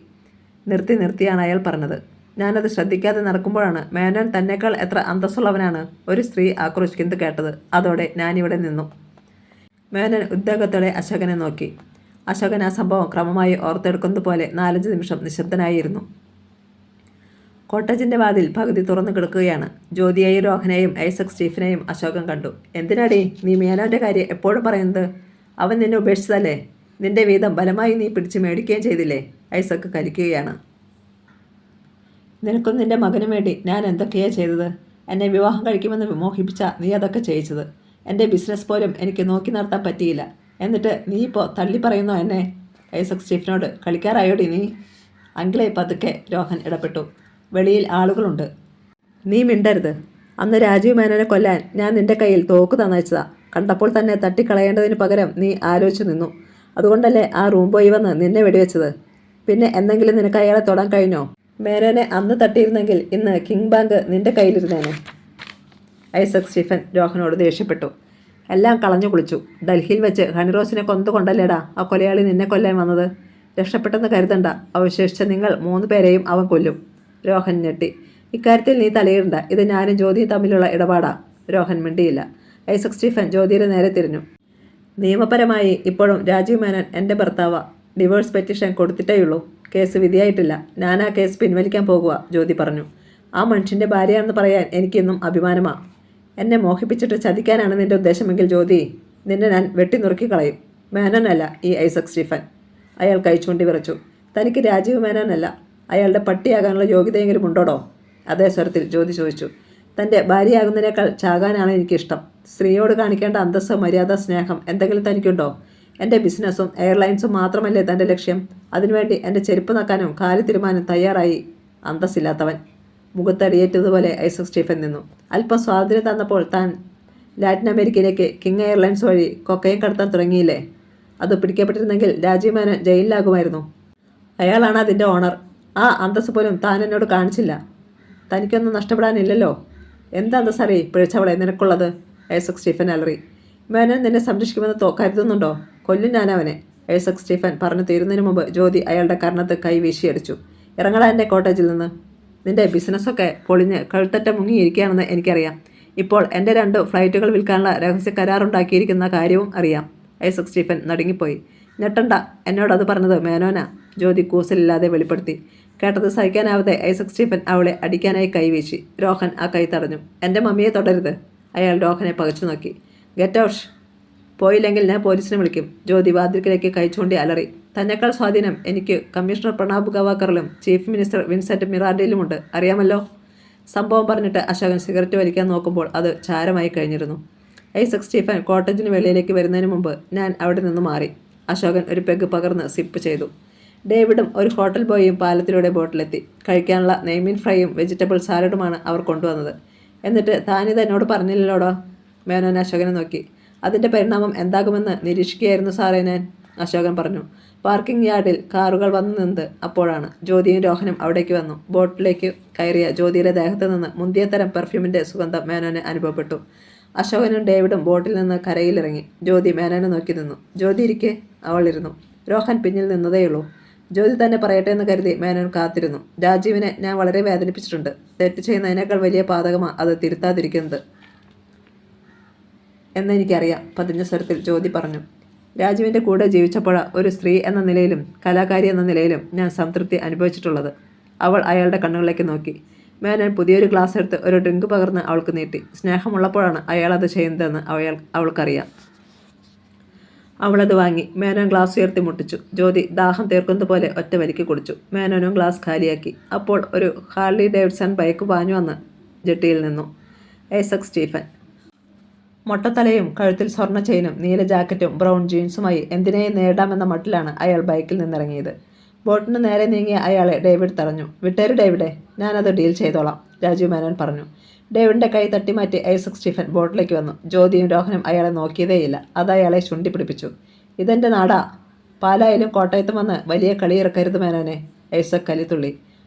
നിർത്തിയാണ് അയാൾ പറഞ്ഞത്. ഞാനത് ശ്രദ്ധിക്കാതെ നടക്കുമ്പോഴാണ് മേനോൻ തന്നേക്കാൾ എത്ര അന്തസ്സുള്ളവനാണ് ഒരു സ്ത്രീ ആക്രോശിക്കുന്നത് കേട്ടത്. അതോടെ ഞാനിവിടെ നിന്നു. മേനോൻ ഉദ്വേഗത്തോടെ അശോകനെ നോക്കി. അശോകൻ ആ സംഭവം ക്രമമായി ഓർത്തെടുക്കുന്നത് പോലെ 4-5 നിമിഷം നിശബ്ദനായിരുന്നു. കോട്ടേജിൻ്റെ വാതിൽ പകുതി തുറന്നു കിടക്കുകയാണ്. ജ്യോതിയെയും രോഹനെയും ഐസക് സ്റ്റീഫനെയും അശോകൻ കണ്ടു. എന്തിനാടി നീ മേനോൻ്റെ കാര്യം എപ്പോഴും പറയുന്നത്? അവൻ നിന്നെ ഉപേക്ഷിച്ചതല്ലേ? നിന്റെ വീതം ബലമായി നീ പിടിച്ച് മേടിക്കുകയും ചെയ്തില്ലേ? ഐസക് കലിക്കുകയാണ്. നിനക്കും നിന്റെ മകനും വേണ്ടി ഞാൻ എന്തൊക്കെയാണ് ചെയ്തത്? എന്നെ വിവാഹം കഴിക്കുമെന്ന് മോഹിപ്പിച്ച നീ അതൊക്കെ ചെയ്യിച്ചത്. എൻ്റെ ബിസിനസ് പോലും എനിക്ക് നോക്കി നടത്താൻ പറ്റിയില്ല. എന്നിട്ട് നീ ഇപ്പോൾ തള്ളി പറയുന്നോ എന്നെ? ഐസക് സ്റ്റീഫനോട് കളിക്കാറായോടി നീ? അങ്കിളെ പതുക്കെ രോഹൻ ഇടപെട്ടു. വെളിയിൽ ആളുകളുണ്ട്. നീ മിണ്ടരുത്. അന്ന് രാജീവ് മേനോനെ കൊല്ലാൻ ഞാൻ നിൻ്റെ കയ്യിൽ തോക്ക് തന്നയച്ചതാ. കണ്ടപ്പോൾ തന്നെ തട്ടിക്കളയേണ്ടതിന് പകരം നീ ആലോചിച്ചു നിന്നു. അതുകൊണ്ടല്ലേ ആ റൂം ബോയ് വന്ന് നിന്നെ വെടിവെച്ചത്. പിന്നെ എന്തെങ്കിലും നിനക്ക് അയാളെ തൊടാൻ കഴിഞ്ഞോ? മേനോനെ അന്ന് തട്ടിയിരുന്നെങ്കിൽ ഇന്ന് കിങ് ബാങ്ക് നിൻ്റെ കയ്യിലിരുന്നേനെ. ഐസക് സ്റ്റീഫൻ രോഹനോട് ദേഷ്യപ്പെട്ടു. എല്ലാം കളഞ്ഞു കുളിച്ചു. ഡൽഹിയിൽ വെച്ച് ഹണിറോസിനെ കൊന്നുകൊണ്ടല്ലേടാ ആ കൊലയാളി നിന്നെ കൊല്ലാൻ വന്നത്. രക്ഷപ്പെട്ടെന്ന് കരുതണ്ട. അവശേഷിച്ച നിങ്ങൾ 3 പേരെയും അവൻ കൊല്ലും. രോഹൻ ഞെട്ടി. ഇക്കാര്യത്തിൽ നീ തലയിടണ്ട. ഇത് ഞാനും ജ്യോതിയും തമ്മിലുള്ള ഇടപാടാ. രോഹൻ മിണ്ടിയില്ല. ഐസക് സ്റ്റീഫൻ ജ്യോതിയുടെ നേരെ തിരിഞ്ഞു. നിയമപരമായി ഇപ്പോഴും രാജീവ് മേനോൻ എൻ്റെ ഭർത്താവാ. ഡിവോഴ്സ് പെറ്റീഷൻ കൊടുത്തിട്ടേയുള്ളൂ. കേസ് വിധിയായിട്ടില്ല. ഞാൻ ആ കേസ് പിൻവലിക്കാൻ പോകുക, ജ്യോതി പറഞ്ഞു. ആ മനുഷ്യൻ്റെ ഭാര്യയാണെന്ന് പറയാൻ എനിക്കിന്നും അഭിമാനമാണ്. എന്നെ മോഹിപ്പിച്ചിട്ട് ചതിക്കാനാണ് നിൻ്റെ ഉദ്ദേശമെങ്കിൽ ജ്യോതി, നിന്നെ ഞാൻ വെട്ടിനുറുക്കി കളയും. മേനോനല്ല ഈ ഐസക് സ്റ്റീഫൻ. അയാൾ കൈ ചൂണ്ടി വിറച്ചു. തനിക്ക് രാജീവ് മേനോനല്ല, അയാളുടെ പട്ടിയാകാനുള്ള യോഗ്യതയെങ്കിലും ഉണ്ടോടോ? അതേ സ്വരത്തിൽ ജ്യോതി ചോദിച്ചു. തൻ്റെ ഭാര്യയാകുന്നതിനേക്കാൾ ചാകാനാണ് എനിക്കിഷ്ടം. സ്ത്രീയോട് കാണിക്കേണ്ട അന്തസ്സ്, മര്യാദ, സ്നേഹം എന്തെങ്കിലും തനിക്കുണ്ടോ? എൻ്റെ ബിസിനസ്സും എയർലൈൻസും മാത്രമല്ലേ തൻ്റെ ലക്ഷ്യം? അതിനുവേണ്ടി എൻ്റെ ചെരുപ്പ് നക്കാനും കാല് തിരുമാനും തയ്യാറായി അന്തസ്സില്ലാത്തവൻ. മുഖത്തടിയേറ്റതുപോലെ ഐസക് സ്റ്റീഫൻ നിന്നു. അല്പം സ്വാതന്ത്ര്യം തന്നപ്പോൾ താൻ ലാറ്റിൻ അമേരിക്കയിലേക്ക് കിങ് എയർലൈൻസ് വഴി കൊക്കയും കടത്താൻ തുടങ്ങിയില്ലേ? അത് പിടിക്കപ്പെട്ടിരുന്നെങ്കിൽ രാജീവ് മേനോൻ ജയിലിലാകുമായിരുന്നു. അയാളാണ് അതിൻ്റെ ഓണർ. ആ അന്തസ്സ് പോലും താൻ എന്നോട് കാണിച്ചില്ല. തനിക്കൊന്നും നഷ്ടപ്പെടാനില്ലല്ലോ. എന്തന്തസ്സറി പിഴച്ചവളെ നിനക്കുള്ളത്? ഐസക് സ്റ്റീഫൻ അലറി. മേനോൻ നിന്നെ സംരക്ഷിക്കുമെന്ന് കരുതുന്നുണ്ടോ? കൊല്ലും ഞാനവനെ. ഐസക് സ്റ്റീഫൻ പറഞ്ഞു തീരുന്നതിന് മുമ്പ് ജ്യോതി അയാളുടെ കർണത്ത് കൈ വീശിയടിച്ചു. ഇറങ്ങടാ എൻ്റെ കോട്ടേജിൽ നിന്ന്. നിന്റെ ബിസിനസ്സൊക്കെ പൊളിഞ്ഞ് കഴുത്തറ്റ മുങ്ങിയിരിക്കുകയാണെന്ന് എനിക്കറിയാം. ഇപ്പോൾ എൻ്റെ 2 ഫ്ലൈറ്റുകൾ വിൽക്കാനുള്ള രഹസ്യ കരാറുണ്ടാക്കിയിരിക്കുന്ന കാര്യവും അറിയാം. ഐസക് സ്റ്റീഫൻ നടുങ്ങിപ്പോയി. ഞെട്ടണ്ട, എന്നോടത് പറഞ്ഞത് മേനോനാ, ജ്യോതി കൂസലില്ലാതെ വെളിപ്പെടുത്തി. കേട്ടത് സഹിക്കാനാവാതെ ഐസക് സ്റ്റീഫൻ അവളെ അടിക്കാനായി കൈവീശി. രോഹൻ ആ കൈ തടഞ്ഞു. എൻ്റെ മമ്മിയെ തുടരുത്. അയാൾ രോഹനെ പകച്ചു നോക്കി. Get out. പോയില്ലെങ്കിൽ ഞാൻ പോലീസിനെ വിളിക്കും. ജ്യോതി വാതിൽക്കിലേക്ക് കൈ ചൂണ്ടി അലറി. തന്നെക്കാൾ സ്വാധീനം എനിക്ക് കമ്മീഷണർ പ്രണാബ് ഗവാക്കറിലും ചീഫ് മിനിസ്റ്റർ വിൻസെന്റ് മിറാണ്ടയിലുമുണ്ട്, അറിയാമല്ലോ. സംഭവം പറഞ്ഞിട്ട് അശോകൻ സിഗരറ്റ് വലിക്കാൻ നോക്കുമ്പോൾ അത് ചാരമായി കഴിഞ്ഞിരുന്നു. ഐസക് സ്റ്റീഫൻ കോട്ടേജിന് വെളിയിലേക്ക് വരുന്നതിന് മുമ്പ് ഞാൻ അവിടെ നിന്ന് മാറി. അശോകൻ ഒരു പെഗ് പകർന്ന് സിപ്പ് ചെയ്തു. ഡേവിഡും ഒരു ഹോട്ടൽ ബോയും പാലത്തിലൂടെ ബോട്ടിലെത്തി. കഴിക്കാനുള്ള നെയ്മീൻ ഫ്രൈയും വെജിറ്റബിൾ സാലഡുമാണ് അവർ കൊണ്ടുവന്നത്. എന്നിട്ട് താനിത് എന്നോട് പറഞ്ഞില്ലല്ലോടോ? മേനോൻ അശോകനെ നോക്കി. അതിൻ്റെ പരിണാമം എന്താകുമെന്ന് നിരീക്ഷിക്കുകയായിരുന്നു സാറേ ഞാൻ, അശോകൻ പറഞ്ഞു. പാർക്കിംഗ് യാർഡിൽ കാറുകൾ വന്നു നിന്നത് അപ്പോഴാണ്. ജ്യോതിയും രോഹനും അവിടേക്ക് വന്നു. ബോട്ടിലേക്ക് കയറിയ ജ്യോതിയുടെ ദേഹത്ത് നിന്ന് മുന്തിയ തരം പെർഫ്യൂമിൻ്റെ സുഗന്ധം മേനോന് അനുഭവപ്പെട്ടു. അശോകനും ഡേവിഡും ബോട്ടിൽ നിന്ന് കരയിലിറങ്ങി. ജ്യോതി മേനോനെ നോക്കി നിന്നു. ജ്യോതി ഇരിക്കെ. അവൾ ഇരുന്നു. രോഹൻ പിന്നിൽ നിന്നതേയുള്ളൂ. ജ്യോതി തന്നെ പറയട്ടെ എന്ന് കരുതി മേനോൻ കാത്തിരുന്നു. രാജീവിനെ ഞാൻ വളരെ വേദനിപ്പിച്ചിട്ടുണ്ട്. തെറ്റ് ചെയ്യുന്നതിനേക്കാൾ വലിയ പാതകമാണ് അത് തിരുത്താതിരിക്കുന്നത് എന്നെനിക്കറിയാം, പതിഞ്ഞ സ്വരത്തിൽ ജ്യോതി പറഞ്ഞു. രാജുവിൻ്റെ കൂടെ ജീവിച്ചപ്പോഴാണ് ഒരു സ്ത്രീ എന്ന നിലയിലും കലാകാരി എന്ന നിലയിലും ഞാൻ സംതൃപ്തി അനുഭവിച്ചിട്ടുള്ളത്. അവൾ അയാളുടെ കണ്ണുകളിലേക്ക് നോക്കി. മേനോൻ പുതിയൊരു ഗ്ലാസ് എടുത്ത് ഒരു ഡ്രിങ്ക് പകർന്ന് അവൾക്ക് നീട്ടി. സ്നേഹമുള്ളപ്പോഴാണ് അയാൾ അത് ചെയ്യുന്നതെന്ന് അവൾക്കറിയാം. അവളത് വാങ്ങി. മേനോൻ ഗ്ലാസ് ഉയർത്തി മുട്ടിച്ചു. ജ്യോതി ദാഹം തീർക്കുന്നത് പോലെ ഒറ്റ വലിക്ക് കുടിച്ചു. മേനോനും ഗ്ലാസ് കാലിയാക്കി. അപ്പോൾ ഒരു ഹാർലി ഡേവിഡ്സൺ ബൈക്ക് പാഞ്ഞു വന്ന് ജെട്ടിയിൽ നിന്നു. ഐസക് സ്റ്റീഫൻ. മൊട്ടത്തലയും കഴുത്തിൽ സ്വർണ്ണ ചെയിനും നീല ജാക്കറ്റും ബ്രൗൺ ജീൻസുമായി എന്തിനേയും നേരിടാമെന്ന മട്ടിലാണ് അയാൾ ബൈക്കിൽ നിന്നിറങ്ങിയത്. ബോട്ടിന് നേരെ നീങ്ങിയ അയാളെ ഡേവിഡ് തടഞ്ഞു. വിട്ടേര് ഡേവിഡേ, ഞാനത് ഡീൽ ചെയ്തോളാം, രാജീവ് മേനോൻ പറഞ്ഞു. ഡേവിഡിൻ്റെ കൈ തട്ടിമാറ്റി ഐസക് സ്റ്റീഫൻ ബോട്ടിലേക്ക് വന്നു. ജ്യോതിയും രോഹനും അയാളെ നോക്കിയതേയില്ല. അത് അയാളെ ചുണ്ടി പിടിപ്പിച്ചു. ഇതെൻ്റെ നാടാ. പാലായാലും കോട്ടയത്തും വന്ന് വലിയ കളിയിറക്കരുത് മേനോനെ. ഐസക് കലിത്തുള്ളി.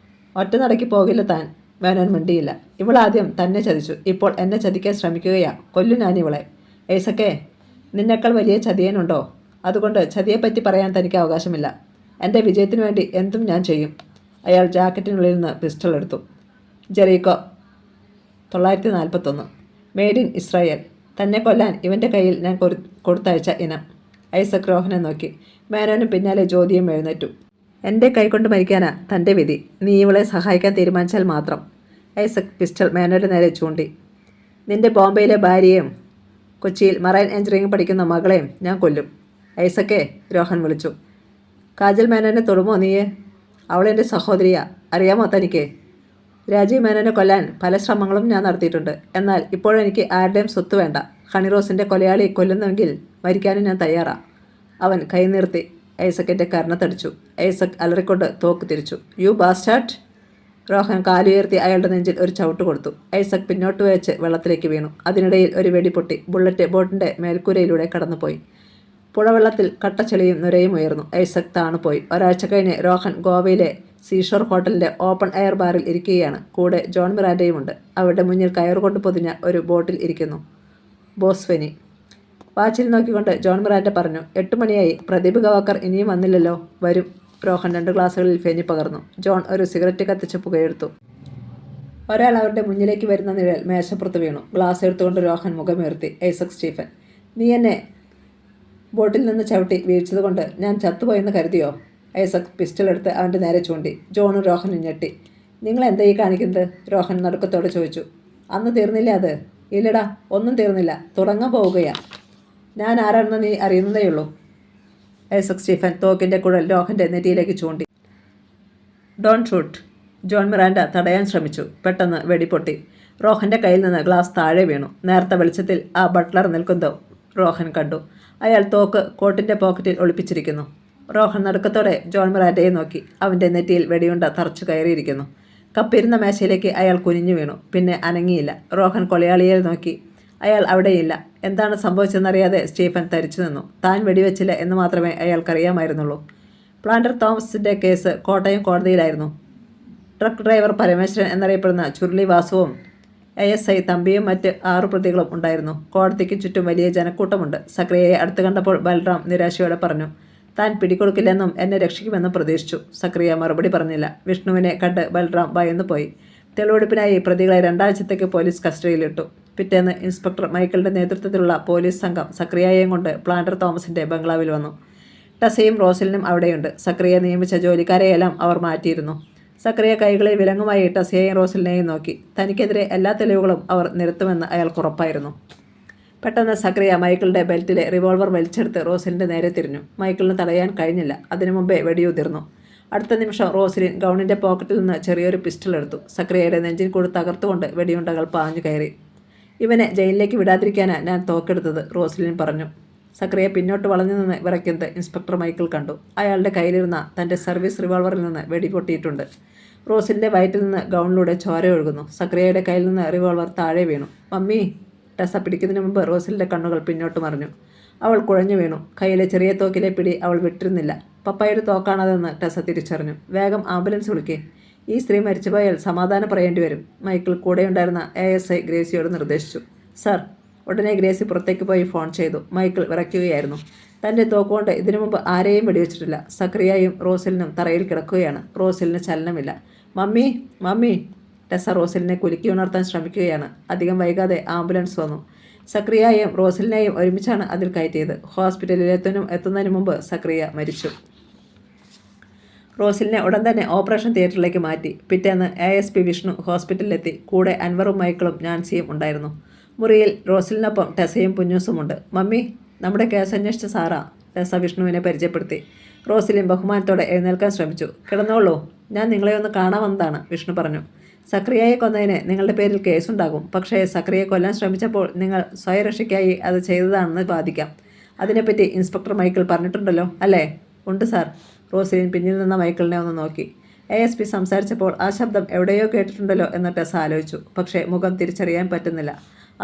ഒറ്റ നടക്കി പോകില്ല താൻ. മേനോൻ മിണ്ടിയില്ല. ഇവളാദ്യം തന്നെ ചതിച്ചു. ഇപ്പോൾ എന്നെ ചതിക്കാൻ ശ്രമിക്കുകയാ. കൊല്ലു ഞാനിവളെ. ഐസക്കേ, നിന്നേക്കാൾ വലിയ ചതിയനുണ്ടോ? അതുകൊണ്ട് ചതിയെപ്പറ്റി പറയാൻ തനിക്ക് അവകാശമില്ല. എൻ്റെ വിജയത്തിനു വേണ്ടി എന്തും ഞാൻ ചെയ്യും. അയാൾ ജാക്കറ്റിനുള്ളിൽ നിന്ന് പിസ്റ്റൾ എടുത്തു. ജെറീക്കോ 941. Made in Israel. തന്നെ കൊല്ലാൻ ഇവൻ്റെ കയ്യിൽ ഞാൻ കൊടുത്തയച്ച ഇനം. ഐസക് രോഹനെ നോക്കി. മേനോനും പിന്നാലെ ജ്യോതിയും എഴുന്നേറ്റു. എൻ്റെ കൈകൊണ്ട് മരിക്കാനാ തൻ്റെ വിധി. നീ ഇവളെ സഹായിക്കാൻ തീരുമാനിച്ചാൽ മാത്രം. ഐസക് പിസ്റ്റൾ മേനോൻ്റെ നേരെ ചൂണ്ടി. നിന്റെ ബോംബെയിലെ ഭാര്യയും കൊച്ചിയിൽ മറൈൻ എഞ്ചിനീയറിംഗ് പഠിക്കുന്ന മകളെയും ഞാൻ കൊല്ലും. ഐസക്കേ, രോഹൻ വിളിച്ചു. കാജൽ മേനോനെ തൊടുമോ നീയെ? അവളെൻ്റെ സഹോദരിയാ, അറിയാമോ തനിക്ക്? രാജീവ് മേനോനെ കൊല്ലാൻ പല ശ്രമങ്ങളും ഞാൻ നടത്തിയിട്ടുണ്ട്. എന്നാൽ ഇപ്പോഴെനിക്ക് ആരുടെയും സ്വത്ത് വേണ്ട. ഹണിറോസിൻ്റെ കൊലയാളി കൊല്ലുന്നെങ്കിൽ മരിക്കാനും ഞാൻ തയ്യാറാ. അവൻ കൈനീർത്തി ഐസക്കിൻ്റെ കർണത്തടിച്ചു. ഐസക് അലറിക്കൊണ്ട് തോക്ക് തിരിച്ചു. U bastard. രോഹൻ കാലുയർത്തി അയാളുടെ നെഞ്ചിൽ ഒരു ചവിട്ട് കൊടുത്തു. ഐസക് പിന്നോട്ട് വെച്ച് വെള്ളത്തിലേക്ക് വീണു. അതിനിടയിൽ ഒരു വെടി പൊട്ടി. ബുള്ളറ്റ് ബോട്ടിൻ്റെ മേൽക്കൂരയിലൂടെ കടന്നുപോയി. പുഴവെള്ളത്തിൽ കട്ടച്ചെളിയും നുരയും ഉയർന്നു. ഐസക് താണുപോയി. ഒരാഴ്ച കഴിഞ്ഞ് രോഹൻ ഗോവയിലെ സീഷോർ ഹോട്ടലിൻ്റെ ഓപ്പൺ എയർ ബാറിൽ ഇരിക്കുകയാണ്. കൂടെ ജോൺ മിറാൻഡയുമുണ്ട്. അവരുടെ മുന്നിൽ കയറുകൊണ്ട് പൊതിഞ്ഞ ഒരു ബോട്ടിൽ ഇരിക്കുന്നു. ബോസ് ഫെനി. വാച്ചിൽ നോക്കിക്കൊണ്ട് ജോൺ മിറാൻഡ പറഞ്ഞു. 8 മണിയായി. പ്രദീപ് ഗവാക്കർ ഇനിയും വന്നില്ലല്ലോ. വരും. രോഹൻ 2 ഗ്ലാസുകളിൽ ഫെനി പകർന്നു. ജോൺ ഒരു സിഗരറ്റ് കത്തിച്ച് പുകയെടുത്തു. ഒരാൾ അവരുടെ മുന്നിലേക്ക് വരുന്ന നിഴൽ മേശപ്പുറത്ത് വീണു. ഗ്ലാസ് എടുത്തുകൊണ്ട് രോഹൻ മുഖമുയർത്തി. ഐസക് സ്റ്റീഫൻ, നീ എന്നെ ബോട്ടിൽ നിന്ന് ചവിട്ടി വീഴ്ചതുകൊണ്ട് ഞാൻ ചത്തുപോയെന്ന് കരുതിയോ? ഐസക് പിസ്റ്റൾ എടുത്ത് അവൻ്റെ നേരെ ചൂണ്ടി. ജോണും രോഹനും ഞെട്ടി. നിങ്ങൾ എന്താ ഈ കാണിക്കുന്നത്? രോഹൻ നടുക്കത്തോടെ ചോദിച്ചു. അന്ന് തീർന്നില്ല അത്? ഇല്ലടാ, ഒന്നും തീർന്നില്ല. തുടങ്ങാൻ പോവുകയാ. ഞാൻ ആരാണെന്ന് നീ അറിയുന്നതേയുള്ളൂ. ഐസക് സ്റ്റീഫൻ തോക്കിൻ്റെ കുഴൽ രോഹൻ്റെ നെറ്റിയിലേക്ക് ചൂണ്ടി. Don't shoot. ജോൺ മിറാൻഡ തടയാൻ ശ്രമിച്ചു. പെട്ടെന്ന് വെടിപൊട്ടി. റോഹന്റെ കയ്യിൽ നിന്ന് ഗ്ലാസ് താഴെ വീണു. നേർത്ത വെളിച്ചത്തിൽ ആ ബട്ട്ലർ നിൽക്കുന്നതും റോഹൻ കണ്ടു. അയാൾ തോക്ക് കോട്ടിന്റെ പോക്കറ്റിൽ ഒളിപ്പിച്ചിരിക്കുന്നു. റോഹൻ നടുക്കത്തോടെ ജോൺ മിറാൻഡയെ നോക്കി. അവന്റെ നെറ്റിയിൽ വെടിയുണ്ട തറച്ചു കയറിയിരിക്കുന്നു. കപ്പിരുന്ന മേശയിലേക്ക് അയാൾ കുനിഞ്ഞു വീണു. പിന്നെ അനങ്ങിയില്ല. റോഹൻ കൊലയാളിയെ നോക്കി. അയാൾ അവിടെയില്ല. എന്താണ് സംഭവിച്ചെന്നറിയാതെ സ്റ്റീഫൻ തരിച്ചു നിന്നു. താൻ വെടിവെച്ചില്ല എന്ന് മാത്രമേ അയാൾക്കറിയാമായിരുന്നുള്ളൂ. പ്ലാന്റർ തോമസിന്റെ കേസ് കോട്ടയം കോടതിയിലായിരുന്നു. ട്രക്ക് ഡ്രൈവർ പരമേശ്വരൻ എന്നറിയപ്പെടുന്ന ചുരുളി വാസുവും ASI തമ്പിയും മറ്റ് 6 പ്രതികളും ഉണ്ടായിരുന്നു. കോടതിക്ക് ചുറ്റും വലിയ ജനക്കൂട്ടമുണ്ട്. സക്രിയയെ അടുത്ത് കണ്ടപ്പോൾ ബൽറാം നിരാശയോടെ പറഞ്ഞു, താൻ പിടികൊടുക്കില്ലെന്നും എന്നെ രക്ഷിക്കുമെന്നും പ്രതീക്ഷിച്ചു. സക്രിയ മറുപടി പറഞ്ഞില്ല. വിഷ്ണുവിനെ കണ്ട് ബൽറാം ഭയന്നുപോയി. തെളിവെടുപ്പിനായി പ്രതികളെ 2 ആഴ്ചത്തേക്ക് പോലീസ് കസ്റ്റഡിയിലിട്ടു. പിറ്റേന്ന് ഇൻസ്പെക്ടർ മൈക്കിളിന്റെ നേതൃത്വത്തിലുള്ള പോലീസ് സംഘം സക്രിയയെയും കൊണ്ട് പ്ലാന്റർ തോമസിന്റെ ബംഗ്ലാവിൽ വന്നു. ടെസയും റോസലിനും അവിടെയുണ്ട്. സക്രിയ നിയമിച്ച ജോലിക്കാരെയെല്ലാം അവർ മാറ്റിയിരുന്നു. സക്രിയ കൈകളിൽ വിലങ്ങുമായി ടെസയെയും റോസലിനെയും നോക്കി. തനിക്കെതിരെ എല്ലാ തെളിവുകളും അവർ നിരത്തുമെന്ന് അയാൾക്കുറപ്പായിരുന്നു. പെട്ടെന്ന് സക്രിയ മൈക്കിളിന്റെ ബെൽറ്റിലെ റിവോൾവർ വലിച്ചെടുത്ത് റോസലിന്റെ നേരെ തിരിഞ്ഞു. മൈക്കിളിന് തടയാൻ കഴിഞ്ഞില്ല. അതിനു മുമ്പേ വെടിയുതിർന്നു. അടുത്ത നിമിഷം റോസലിൻ ഗൗണിന്റെ പോക്കറ്റിൽ നിന്ന് ചെറിയൊരു പിസ്റ്റൾ എടുത്തു. സക്രിയയുടെ നെഞ്ചിൻ കൂടി തകർത്തുകൊണ്ട് വെടിയുണ്ടകൾ പാഞ്ഞു കയറി. ഇവനെ ജയിലിലേക്ക് വിടാതിരിക്കാനാ ഞാൻ തോക്കെടുത്തത്, റോസലിൻ പറഞ്ഞു. സക്രിയ പിന്നോട്ട് വളഞ്ഞു നിന്ന് വിറയ്ക്കുന്നത് ഇൻസ്പെക്ടർ മൈക്കിൾ കണ്ടു. അയാളുടെ കയ്യിലിരുന്ന തന്റെ സർവീസ് റിവോൾവറിൽ നിന്ന് വെടി പൊട്ടിയിട്ടുണ്ട്. റോസലിന്റെ വയറ്റിൽ നിന്ന് ഗൗണിലൂടെ ചോര ഒഴുകുന്നു. സക്രിയയുടെ കയ്യിൽ നിന്ന് റിവോൾവർ താഴെ വീണു. മമ്മി! ടെസ പിടിക്കുന്നതിന് മുമ്പ് റോസലിന്റെ കണ്ണുകൾ പിന്നോട്ട് മറിഞ്ഞു. അവൾ കുഴഞ്ഞു വീണു. കയ്യിലെ ചെറിയ തോക്കിലെ പിടി അവൾ വിട്ടിരുന്നില്ല. പപ്പായുടെ തോക്കാണതെന്ന് ടെസ തിരിച്ചറിഞ്ഞു. വേഗം ആംബുലൻസ് വിളിക്കേ. ഈ സ്ത്രീ മരിച്ചുപോയാൽ സമാധാനം പറയേണ്ടി വരും, മൈക്കിൾ കൂടെയുണ്ടായിരുന്ന ASI ഗ്രേസിയോട് നിർദ്ദേശിച്ചു. സർ! ഉടനെ ഗ്രേസി പുറത്തേക്ക് പോയി ഫോൺ ചെയ്തു. മൈക്കിൾ വിറയ്ക്കുകയായിരുന്നു. തന്റെ തോക്കുകൊണ്ട് ഇതിനു മുമ്പ് ആരെയും വെടിവെച്ചിട്ടില്ല. സക്രിയയും റോസലിനും തറയിൽ കിടക്കുകയാണ്. റോസലിന് ചലനമില്ല. മമ്മി! മമ്മി! ടെസ റോസലിനെ കുലുക്കി ഉണർത്താൻ ശ്രമിക്കുകയാണ്. അധികം വൈകാതെ ആംബുലൻസ് വന്നു. സക്രിയയെയും റോസലിനെയും ഒരുമിച്ചാണ് അതിൽ കയറ്റിയത്. ഹോസ്പിറ്റലിൽ എത്തുന്നതിന് മുമ്പ് സക്രിയ മരിച്ചു. റോസലിനെ ഉടൻ തന്നെ ഓപ്പറേഷൻ തിയേറ്ററിലേക്ക് മാറ്റി. പിറ്റേന്ന് ASP വിഷ്ണു ഹോസ്പിറ്റലിലെത്തി. കൂടെ അൻവറും മൈക്കിളും നാൻസിയും ഉണ്ടായിരുന്നു. മുറിയിൽ റോസലിനൊപ്പം ടെസയും പുന്നൂസുമുണ്ട്. മമ്മി, നമ്മുടെ കേസ് അന്വേഷിച്ച സാറാ, ടെസ വിഷ്ണുവിനെ പരിചയപ്പെടുത്തി. റോസലിൻ ബഹുമാനത്തോടെ എഴുന്നേൽക്കാൻ ശ്രമിച്ചു. കിടന്നോളൂ, ഞാൻ നിങ്ങളെ ഒന്ന് കാണാൻ വന്നതാണ്, വിഷ്ണു പറഞ്ഞു. സക്രിയയെ കൊന്നതിന് നിങ്ങളുടെ പേരിൽ കേസുണ്ടാകും. പക്ഷേ സക്രിയയെ കൊല്ലാൻ ശ്രമിച്ചപ്പോൾ നിങ്ങൾ സ്വയരക്ഷയ്ക്കായി അത് ചെയ്തതാണെന്ന് വാദിക്കാം. അതിനെപ്പറ്റി ഇൻസ്പെക്ടർ മൈക്കിൾ പറഞ്ഞിട്ടുണ്ടല്ലോ അല്ലേ? ഉണ്ട് സാർ. റോസലിൻ പിന്നിൽ നിന്ന മൈക്കിളിനെ ഒന്ന് നോക്കി. ASP സംസാരിച്ചപ്പോൾ ആ ശബ്ദം എവിടെയോ കേട്ടിട്ടുണ്ടല്ലോ എന്ന് ടെസ ആലോചിച്ചു. പക്ഷേ മുഖം തിരിച്ചറിയാൻ പറ്റുന്നില്ല.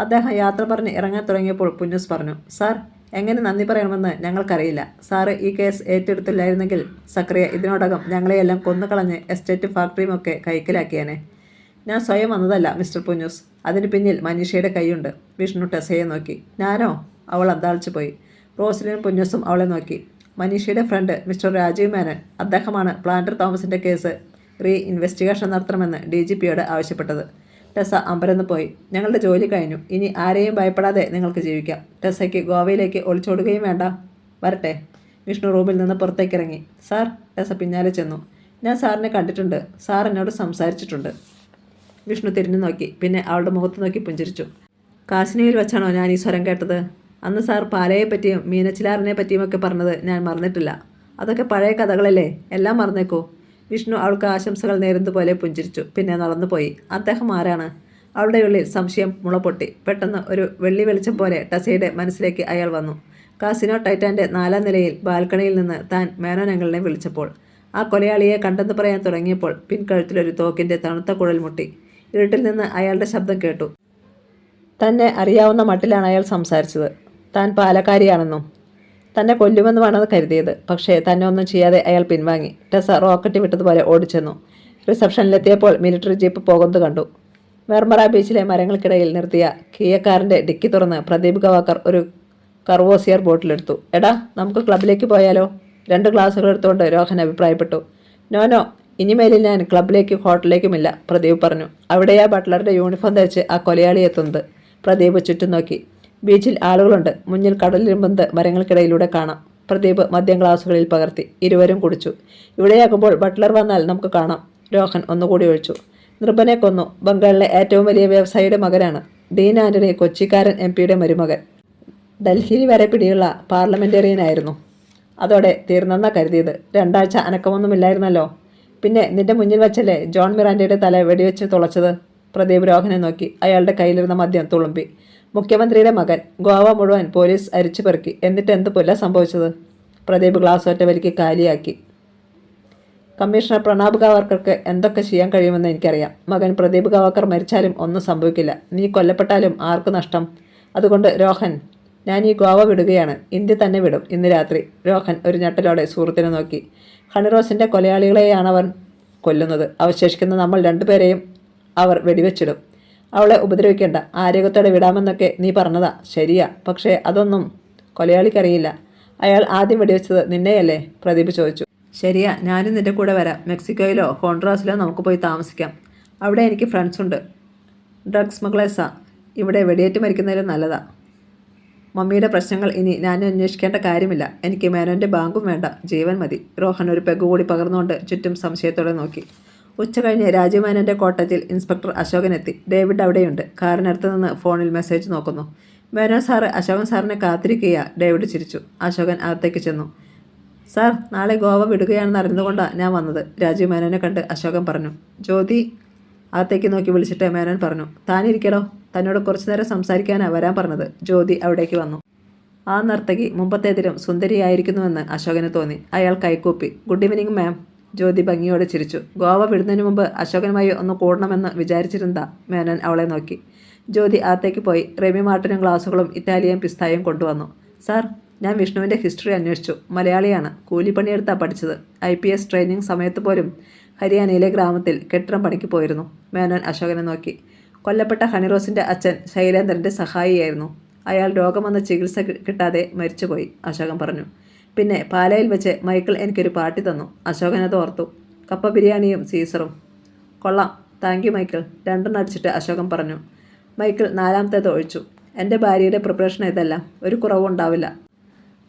അദ്ദേഹം യാത്ര പറഞ്ഞ് ഇറങ്ങാൻ തുടങ്ങിയപ്പോൾ പുന്നൂസ് പറഞ്ഞു, സാർ, എങ്ങനെ നന്ദി പറയണമെന്ന് ഞങ്ങൾക്കറിയില്ല. സാറ് ഈ കേസ് ഏറ്റെടുത്തില്ലായിരുന്നെങ്കിൽ സക്രിയ ഇതിനോടകം ഞങ്ങളെയെല്ലാം കൊന്നുകളഞ്ഞ് എസ്റ്റേറ്റും ഫാക്ടറിയും ഒക്കെ കൈക്കലാക്കിയേനെ. ഞാൻ സ്വയം വന്നതല്ല മിസ്റ്റർ പുന്നൂസ്. അതിന് പിന്നിൽ മനീഷയുടെ കൈയുണ്ട്. വിഷ്ണു ടെസയെ നോക്കി. ഞാനോ? അവൾ അന്താളിച്ചു പോയി. റോസലിനും പുന്നൂസും അവളെ നോക്കി. മനീഷയുടെ ഫ്രണ്ട് മിസ്റ്റർ രാജീവ് മേനൻ. അദ്ദേഹമാണ് പ്ലാന്റർ തോമസിന്റെ കേസ് ഇൻവെസ്റ്റിഗേഷൻ നടത്തണമെന്ന് DGPയോട് ആവശ്യപ്പെട്ടത്. ടെസ അമ്പരന്ന് പോയി. ഞങ്ങളുടെ ജോലി കഴിഞ്ഞു. ഇനി ആരെയും ഭയപ്പെടാതെ നിങ്ങൾക്ക് ജീവിക്കാം. ടെസയ്ക്ക് ഗോവയിലേക്ക് ഒളിച്ചോടുകയും വേണ്ട. വരട്ടെ. വിഷ്ണു റൂമിൽ നിന്ന് പുറത്തേക്കിറങ്ങി. സാർ, ടെസ പിന്നാലെ ചെന്നു. ഞാൻ സാറിനെ കണ്ടിട്ടുണ്ട്. സാർ എന്നോട് സംസാരിച്ചിട്ടുണ്ട്. വിഷ്ണു തിരിഞ്ഞു നോക്കി. പിന്നെ അവളുടെ മുഖത്ത് നോക്കി പുഞ്ചിരിച്ചു. കാശ്മീരിൽ വെച്ചാണോ ഞാൻ ഈ സ്വരം കേട്ടത്? അന്ന് സാർ പാലയെ പറ്റിയും മീനച്ചിലാറിനെ പറ്റിയുമൊക്കെ പറഞ്ഞത് ഞാൻ മറന്നിട്ടില്ല. അതൊക്കെ പഴയ കഥകളല്ലേ, എല്ലാം മറന്നേക്കൂ. വിഷ്ണു അവൾക്ക് ആശംസകൾ നേരുന്നതുപോലെ പുഞ്ചിരിച്ചു. പിന്നെ നടന്നുപോയി. അദ്ദേഹം ആരാണ്? അവളുടെ ഉള്ളിൽ സംശയം മുളപൊട്ടി. പെട്ടെന്ന് ഒരു വെള്ളി വെളിച്ചം പോലെ ടെസയുടെ മനസ്സിലേക്ക് അയാൾ വന്നു. കാസിനോ ടൈറ്റാൻ്റെ 4ാം നിലയിൽ ബാൽക്കണിയിൽ നിന്ന് താൻ മേനോൻ അങ്കിളിനെ വിളിച്ചപ്പോൾ, ആ കൊലയാളിയെ കണ്ടെന്ന് പറയാൻ തുടങ്ങിയപ്പോൾ പിൻകഴുത്തിലൊരു തോക്കിൻ്റെ തണുത്ത കുഴൽ മുട്ടി. ഇരുട്ടിൽ നിന്ന് അയാളുടെ ശബ്ദം കേട്ടു. തന്നെ അറിയാവുന്ന മട്ടിലാണ് അയാൾ സംസാരിച്ചത്. താൻ പാലക്കാരിയാണെന്നും തന്നെ കൊല്ലുമെന്നുമാണത് കരുതിയത്. പക്ഷേ തന്നെ ഒന്നും ചെയ്യാതെ അയാൾ പിൻവാങ്ങി. ടെസ റോക്കറ്റ് വിട്ടതുപോലെ ഓടിച്ചെന്നു. റിസപ്ഷനിലെത്തിയപ്പോൾ മിലിറ്ററി ജീപ്പ് പോകുന്നത് കണ്ടു. മെർമറ ബീച്ചിലെ മരങ്ങൾക്കിടയിൽ നിർത്തിയ കിയക്കാറിൻ്റെ ഡിക്കി തുറന്ന് പ്രദീപ് ഗവാക്കർ ഒരു കർവോസിയർ ബോട്ടിലെടുത്തു. എടാ, നമുക്ക് ക്ലബിലേക്ക് പോയാലോ? 2 ഗ്ലാസുകൾ എടുത്തുകൊണ്ട് രോഹൻ അഭിപ്രായപ്പെട്ടു. നോനോ, ഇനിമേലിൽ ഞാൻ ക്ലബിലേക്കും ഹോട്ടലിലേക്കുമില്ല, പ്രദീപ് പറഞ്ഞു. അവിടെയാ ബട്ട്ലറുടെ യൂണിഫോം ധരിച്ച് ആ കൊലയാളി എത്തുന്നത്. പ്രദീപ് ചുറ്റും നോക്കി. ബീച്ചിൽ ആളുകളുണ്ട്. മുന്നിൽ കടലിരുമ്പന്ത് മരങ്ങൾക്കിടയിലൂടെ കാണാം. പ്രദീപ് മദ്യം ഗ്ലാസുകളിൽ പകർത്തി. ഇരുവരും കുടിച്ചു. ഇവിടെയാകുമ്പോൾ ബട്ട്ലർ വന്നാൽ നമുക്ക് കാണാം, രോഹൻ ഒന്നുകൂടി ഒഴിച്ചു. നിർഭനെ കൊന്നു. ബംഗാളിലെ ഏറ്റവും വലിയ വ്യവസായിയുടെ മകനാണ്. ഡീൻ ആന്റണി കൊച്ചിക്കാരൻ MP-യുടെ മരുമകൻ. ഡൽഹിയിൽ വരെ പിടിയുള്ള പാർലമെന്റേറിയനായിരുന്നു. അതോടെ തീർന്നെന്നാ കരുതിയത്. 2 ആഴ്ച അനക്കമൊന്നുമില്ലായിരുന്നല്ലോ. പിന്നെ നിന്റെ മുന്നിൽ വച്ചല്ലേ ജോൺ മിറാൻഡയുടെ തല വെടിവെച്ച് തുളച്ചത്? പ്രദീപ് രോഹനെ നോക്കി. അയാളുടെ കയ്യിലിരുന്ന മദ്യം തുളുമ്പി. മുഖ്യമന്ത്രിയുടെ മകൻ. ഗോവ മുഴുവൻ പോലീസ് അരിച്ചു പെറുക്കി. എന്നിട്ട് എന്ത് പുല്ല സംഭവിച്ചത്? പ്രദീപ് ഗ്ലാസ് ഒറ്റ വലിക്ക് കാലിയാക്കി. കമ്മീഷണർ പ്രണാബ് ഗാവർക്കർക്ക് എന്തൊക്കെ ചെയ്യാൻ കഴിയുമെന്ന് എനിക്കറിയാം. മകൻ പ്രദീപ് ഗാവർക്കർ മരിച്ചാലും ഒന്നും സംഭവിക്കില്ല. നീ കൊല്ലപ്പെട്ടാലും ആർക്കു നഷ്ടം? അതുകൊണ്ട് രോഹൻ, ഞാൻ ഈ ഗോവ വിടുകയാണ്. ഇന്ത്യ തന്നെ വിടും ഇന്ന് രാത്രി. രോഹൻ ഒരു ഞെട്ടലോടെ സുഹൃത്തിനെ നോക്കി. ഹണിറോസിൻ്റെ കൊലയാളികളെയാണവൻ കൊല്ലുന്നത്. അവശേഷിക്കുന്ന നമ്മൾ രണ്ടുപേരെയും അവർ വെടിവെച്ചിടും. അവളെ ഉപദ്രവിക്കേണ്ട, ആരോഗ്യത്തോടെ വിടാമെന്നൊക്കെ നീ പറഞ്ഞതാ, ശരിയാ. പക്ഷേ അതൊന്നും കൊലയാളിക്കറിയില്ല. അയാൾ ആദ്യം വെടിവെച്ചത് നിന്നെയല്ലേ? പ്രദീപ് ചോദിച്ചു. ശരിയാ, ഞാനും നിന്റെ കൂടെ വരാം. മെക്സിക്കോയിലോ ഹോണ്ട്രാസിലോ നമുക്ക് പോയി താമസിക്കാം. അവിടെ എനിക്ക് ഫ്രണ്ട്സുണ്ട്, ഡ്രഗ് സ്മഗ്ലേഴ്സാ. ഇവിടെ വെടിയേറ്റ് മരിക്കുന്നതിലും നല്ലതാ. മമ്മിയുടെ പ്രശ്നങ്ങൾ ഇനി ഞാൻ അന്വേഷിക്കേണ്ട കാര്യമില്ല. എനിക്ക് മേനോൻ്റെ ബാങ്കും വേണ്ട, ജീവൻ മതി. രോഹൻ ഒരു പെഗ് കൂടി പകർന്നുകൊണ്ട് ചുറ്റും സംശയത്തോടെ നോക്കി. ഉച്ച കഴിഞ്ഞ് രാജീവ് മേനോൻ്റെ കോട്ടേജിൽ ഇൻസ്പെക്ടർ അശോകൻ എത്തി. ഡേവിഡ് അവിടെയുണ്ട്. കാറിനടുത്ത് നിന്ന് ഫോണിൽ മെസ്സേജ് നോക്കുന്നു. മേനോൻ സാറ് അശോകൻ സാറിനെ കാത്തിരിക്കുകയാ. ഡേവിഡ് ചിരിച്ചു. അശോകൻ അകത്തേക്ക് ചെന്നു. സാർ, നാളെ ഗോവ വിടുകയാണെന്ന് അറിഞ്ഞതുകൊണ്ടാണ് ഞാൻ വന്നത്. രാജീവ് മേനോനെ കണ്ട് അശോകൻ പറഞ്ഞു. ജ്യോതി അകത്തേക്ക് നോക്കി വിളിച്ചിട്ട് മേനോൻ പറഞ്ഞു. താനിരിക്കടോ, തന്നോട് കുറച്ചു നേരം സംസാരിക്കാനാണ് വരാൻ പറഞ്ഞത്. ജ്യോതി അവിടേക്ക് വന്നു. ആ നർത്തകി മുമ്പത്തേതിലും സുന്ദരിയായിരിക്കുന്നുവെന്ന് അശോകന് തോന്നി. അയാൾ കൈക്കൂപ്പി. ഗുഡ് ഈവനിങ് മാം. ജ്യോതി ഭംഗിയോടെ ചിരിച്ചു. ഗോവ വിടുന്നതിന് മുമ്പ് അശോകനുമായി ഒന്ന് കൂടണമെന്ന് വിചാരിച്ചിരുന്നാ? മേനോൻ അവളെ നോക്കി. ജ്യോതി അകത്തേക്ക് പോയി റെമി മാർട്ടിനും ഗ്ലാസുകളും ഇറ്റാലിയൻ പിസ്തായും കൊണ്ടുവന്നു. സാർ, ഞാൻ വിഷ്ണുവിൻ്റെ ഹിസ്റ്ററി അന്വേഷിച്ചു. മലയാളിയാണ്. കൂലിപ്പണിയെടുത്താണ് പഠിച്ചത്. IPS ട്രെയിനിങ് സമയത്ത് പോലും ഹരിയാനയിലെ ഗ്രാമത്തിൽ കെട്ടിടം പണിക്ക് പോയിരുന്നു. മേനോൻ അശോകനെ നോക്കി. കൊല്ലപ്പെട്ട ഹണിറോസിൻ്റെ അച്ഛൻ ശൈലേന്ദ്രൻ്റെ സഹായിയായിരുന്നു. അയാൾ രോഗം വന്ന ചികിത്സ കിട്ടാതെ മരിച്ചുപോയി, അശോകൻ പറഞ്ഞു. പിന്നെ പാലയിൽ വെച്ച് മൈക്കിൾ എനിക്കൊരു പാർട്ടി തന്നു. അശോകൻ അത് ഓർത്തു. കപ്പ ബിരിയാണിയും സീസറും. കൊള്ളാം, താങ്ക് യു മൈക്കിൾ. രണ്ടെണ്ണം അടിച്ചിട്ട് അശോകൻ പറഞ്ഞു. മൈക്കിൾ നാലാമത്തേത് ഒഴിച്ചു. എൻ്റെ ഭാര്യയുടെ പ്രിപ്പറേഷൻ ഇതെല്ലാം, ഒരു കുറവും ഉണ്ടാവില്ല.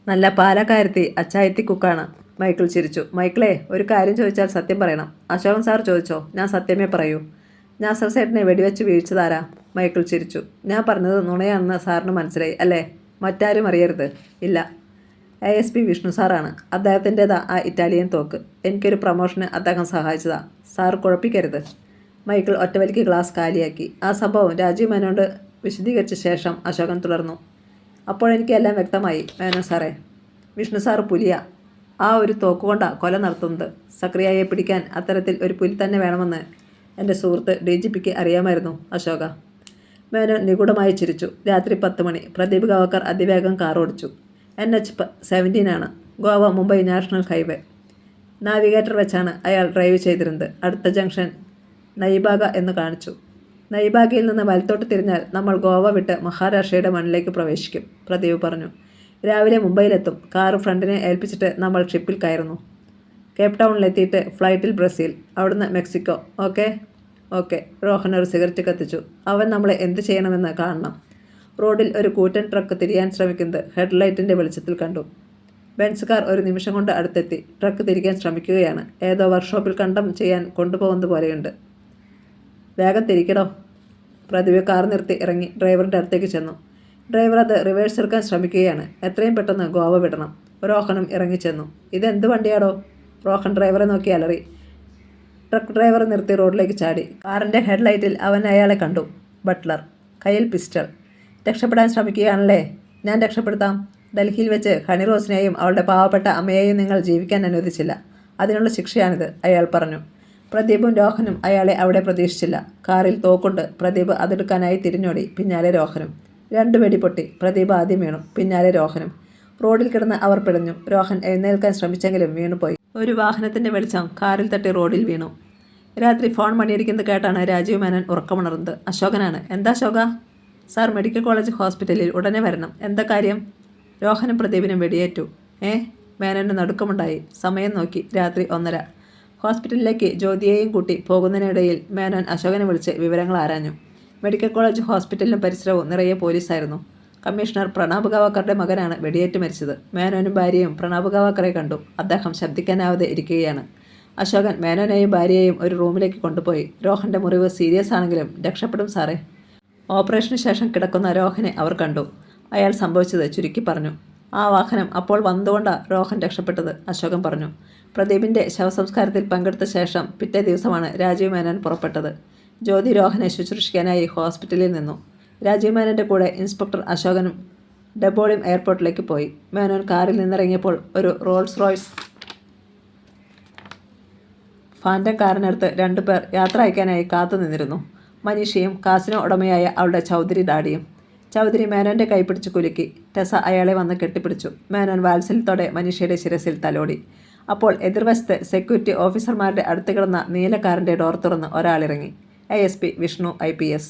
നല്ല പാലക്കാരത്തി അച്ചായത്തി കുക്കാണ്. മൈക്കിൾ ചിരിച്ചു. മൈക്കിളെ, ഒരു കാര്യം ചോദിച്ചാൽ സത്യം പറയണം. അശോകൻ സാർ ചോദിച്ചോ? ഞാൻ സത്യമേ പറയൂ. നാസർ സേട്ടനെ വെടിവെച്ച് വീഴ്ചതാരാ? മൈക്കിൾ ചിരിച്ചു. ഞാൻ പറഞ്ഞത് നുണയാണെന്ന് സാറിന് മനസ്സിലായി അല്ലേ? മറ്റാരും അറിയരുത്. ഇല്ല, ASP വിഷ്ണു സാറാണ്. അദ്ദേഹത്തിൻ്റെതാ ആ ഇറ്റാലിയൻ തോക്ക്. എനിക്കൊരു പ്രൊമോഷന് അദ്ദേഹം സഹായിച്ചതാ. സാർ കുഴപ്പിക്കരുത്. മൈക്കിൾ ഒറ്റവലിക്ക് ഗ്ലാസ് കാലിയാക്കി. ആ സംഭവം രാജീവ് മേനോട് വിശദീകരിച്ച ശേഷം അശോകൻ തുടർന്നു. അപ്പോഴെനിക്ക് എല്ലാം വ്യക്തമായി മേനോൻ സാറേ. വിഷ്ണു സാർ പുലിയ. ആ ഒരു തോക്കുകൊണ്ടാണ് കൊല നടത്തുന്നത്. സക്രിയയെ പിടിക്കാൻ അത്തരത്തിൽ ഒരു പുലി തന്നെ വേണമെന്ന് എൻ്റെ സുഹൃത്ത് DGPക്ക് അറിയാമായിരുന്നു. അശോക. മേനോൻ നിഗൂഢമായി ചിരിച്ചു. രാത്രി 10 മണി. പ്രദീപ് ഗാവക്കർ അതിവേഗം കാർ ഓടിച്ചു. NH-17 ആണ്. Goa Mumbai national highway. Navigator വെച്ചാണ് അയാൾ ഡ്രൈവ് ചെയ്തിരുന്നത്. അടുത്ത ജംഗ്ഷൻ നൈബാഗ എന്ന് കാണിച്ചു. നൈബാഗയിൽ നിന്ന് വലത്തോട്ട് തിരിഞ്ഞാൽ നമ്മൾ ഗോവ വിട്ട് മഹാരാഷ്ട്രയുടെ മണ്ണിലേക്ക് പ്രവേശിക്കും, പ്രദീപ് പറഞ്ഞു. രാവിലെ മുംബൈയിലെത്തും. കാറ് ഫ്രണ്ടിനെ ഏൽപ്പിച്ചിട്ട് നമ്മൾ ഷിപ്പിൽ കയറുന്നു. കേപ്പ് ടൗണിലെത്തിയിട്ട് ഫ്ലൈറ്റിൽ ബ്രസീൽ, അവിടുന്ന് മെക്സിക്കോ. ഓക്കെ? ഓക്കെ. റോഹൻ ഒരു സിഗരറ്റ് കത്തിച്ചു. അവൻ നമ്മളെ എന്ത് ചെയ്യണമെന്ന് കാണണം. റോഡിൽ ഒരു കൂറ്റൻ ട്രക്ക് തിരിയാൻ ശ്രമിക്കുന്നത് ഹെഡ്ലൈറ്റിൻ്റെ വെളിച്ചത്തിൽ കണ്ടു. ബെൻസ് കാർ ഒരു നിമിഷം കൊണ്ട് അടുത്തെത്തി. ട്രക്ക് തിരിക്കാൻ ശ്രമിക്കുകയാണ്. ഏതോ വർക്ക്ഷോപ്പിൽ കണ്ടം ചെയ്യാൻ കൊണ്ടുപോകുന്നത് പോലെയുണ്ട്. വേഗം തിരിക്കടോ. പ്രദീപ് കാർ നിർത്തി ഇറങ്ങി ഡ്രൈവറിൻ്റെ അടുത്തേക്ക് ചെന്നു. ഡ്രൈവർ അത് റിവേഴ്സ് എടുക്കാൻ ശ്രമിക്കുകയാണ്. എത്രയും പെട്ടെന്ന് ഗോവ വിടണം. റോഹനും ഇറങ്ങിച്ചെന്നു. ഇതെന്ത് വണ്ടിയാടോ? റോഹൻ ഡ്രൈവറെ നോക്കി അലറി. ട്രക്ക് ഡ്രൈവർ നിർത്തി റോഡിലേക്ക് ചാടി. കാറിൻ്റെ ഹെഡ്ലൈറ്റിൽ അവൻ അയാളെ കണ്ടു. ബട്ട്ലർ, കയ്യിൽ പിസ്റ്റൾ. രക്ഷപ്പെടാൻ ശ്രമിക്കുകയാണല്ലേ? ഞാൻ രക്ഷപ്പെടുത്താം. ഡൽഹിയിൽ വെച്ച് ഹണിറോസിനെയും അവളുടെ പാവപ്പെട്ട അമ്മയെയും നിങ്ങൾ ജീവിക്കാൻ അനുവദിച്ചില്ല. അതിനുള്ള ശിക്ഷയാണിത്, അയാൾ പറഞ്ഞു. പ്രദീപും രോഹനും അയാളെ അവിടെ പ്രതീക്ഷിച്ചില്ല. കാറിൽ തോക്കുണ്ട്. പ്രദീപ് അതെടുക്കാനായി തിരിഞ്ഞോടി. പിന്നാലെ രോഹനും. 2 വെടി പൊട്ടി. പ്രദീപ് ആദ്യം വീണു. പിന്നാലെ രോഹനും. റോഡിൽ കിടന്ന് അവർ പിടഞ്ഞു. രോഹൻ എഴുന്നേൽക്കാൻ ശ്രമിച്ചെങ്കിലും വീണുപോയി. ഒരു വാഹനത്തിൻ്റെ വെളിച്ചം കാറിൽ തട്ടി റോഡിൽ വീണു. രാത്രി ഫോൺ മണിയടിക്കുന്നത് കേട്ടാണ് രാജീവ് മേനോൻ ഉറക്കമുണർന്നത്. അശോകനാണ്. എന്താ അശോക? സാർ, മെഡിക്കൽ കോളേജ് ഹോസ്പിറ്റലിൽ ഉടനെ വരണം. എന്താ കാര്യം? രോഹനും പ്രദീപിനും വെടിയേറ്റു. മേനോന് നടുക്കമുണ്ടായി. സമയം നോക്കി. രാത്രി 1:30. ഹോസ്പിറ്റലിലേക്ക് ജ്യോതിയെയും കൂട്ടി പോകുന്നതിനിടയിൽ മേനോൻ അശോകനെ വിളിച്ച് വിവരങ്ങൾ ആരാഞ്ഞു. മെഡിക്കൽ കോളേജ് ഹോസ്പിറ്റലിലും പരിസരവും നിറയെ പോലീസായിരുന്നു. കമ്മീഷണർ പ്രണാബ് ഗാവക്കറുടെ മകനാണ് വെടിയേറ്റ് മരിച്ചത്. മേനോനും ഭാര്യയും പ്രണാബ് ഗാവക്കറെ കണ്ടു. അദ്ദേഹം ശബ്ദിക്കാനാവാതെ ഇരിക്കുകയാണ്. അശോകൻ മേനോനെയും ഭാര്യയെയും ഒരു റൂമിലേക്ക് കൊണ്ടുപോയി. രോഹൻ്റെ മുറിവ് സീരിയസ് ആണെങ്കിലും രക്ഷപ്പെടും സാറേ. ഓപ്പറേഷന് ശേഷം കിടക്കുന്ന രോഹനെ അവർ കണ്ടു. അയാൾ സംഭവിച്ചത് ചുരുക്കി പറഞ്ഞു. ആ വാഹനം അപ്പോൾ വന്നുകൊണ്ടാണ് രോഹൻ രക്ഷപ്പെട്ടത്, അശോകൻ പറഞ്ഞു. പ്രദീപിൻ്റെ ശവസംസ്കാരത്തിൽ പങ്കെടുത്ത ശേഷം പിറ്റേ ദിവസമാണ് രാജീവ് മേനോൻ പുറപ്പെട്ടത്. ജ്യോതി രോഹനെ ശുശ്രൂഷിക്കാനായി ഹോസ്പിറ്റലിൽ നിന്നു. രാജീവ് മേനോൻ്റെ കൂടെ ഇൻസ്പെക്ടർ അശോകനും ഡബോളിം എയർപോർട്ടിലേക്ക് പോയി. മേനോൻ കാറിൽ നിന്നിറങ്ങിയപ്പോൾ ഒരു റോൾസ് റോയ്സ് ഫാൻറ്റം കാറിനടുത്ത് 2 പേർ യാത്ര അയക്കാനായി കാത്തു നിന്നിരുന്നു. മനീഷയും കാസിനോ ഉടമയായ അവളുടെ ചൗധരി ഡാഡിയും. ചൗധരി മേനോൻ്റെ കൈപിടിച്ച് കുലുക്കി. ടെസ അയാളെ വന്ന് കെട്ടിപ്പിടിച്ചു. മേനോൻ വാത്സല്യത്തോടെ മനീഷയുടെ ശിരസിൽ തലോടി. അപ്പോൾ എതിർവശത്ത് സെക്യൂരിറ്റി ഓഫീസർമാരുടെ അടുത്ത് കിടന്ന നീല കാറിൻ്റെ ഡോർ തുറന്ന് ഒരാളിറങ്ങി. ASP Vishnu IPS.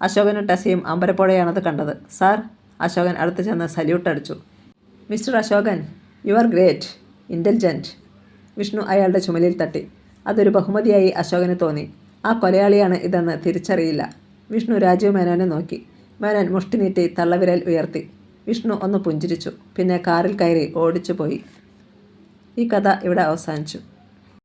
അശോകനും ടെസയും അമ്പരപ്പോടെയാണത് കണ്ടത്. സാർ, അശോകൻ അടുത്ത് ചെന്ന് സല്യൂട്ട് അടിച്ചു. Mister Ashokan, you are great, intelligent. Vishnu അയാളുടെ ചുമലിൽ തട്ടി. അതൊരു ബഹുമതിയായി അശോകന് തോന്നി. ആ കൊലയാളിയാണ് ഇതെന്ന് തിരിച്ചറിയില്ല. വിഷ്ണു രാജീവ് മേനോനെ നോക്കി. മേനോൻ മുഷ്ടി നീട്ടി തള്ളവിരൽ ഉയർത്തി. വിഷ്ണു ഒന്ന് പുഞ്ചിരിച്ചു. പിന്നെ കാറിൽ കയറി ഓടിച്ചു പോയി. ഈ കഥ ഇവിടെ അവസാനിച്ചു.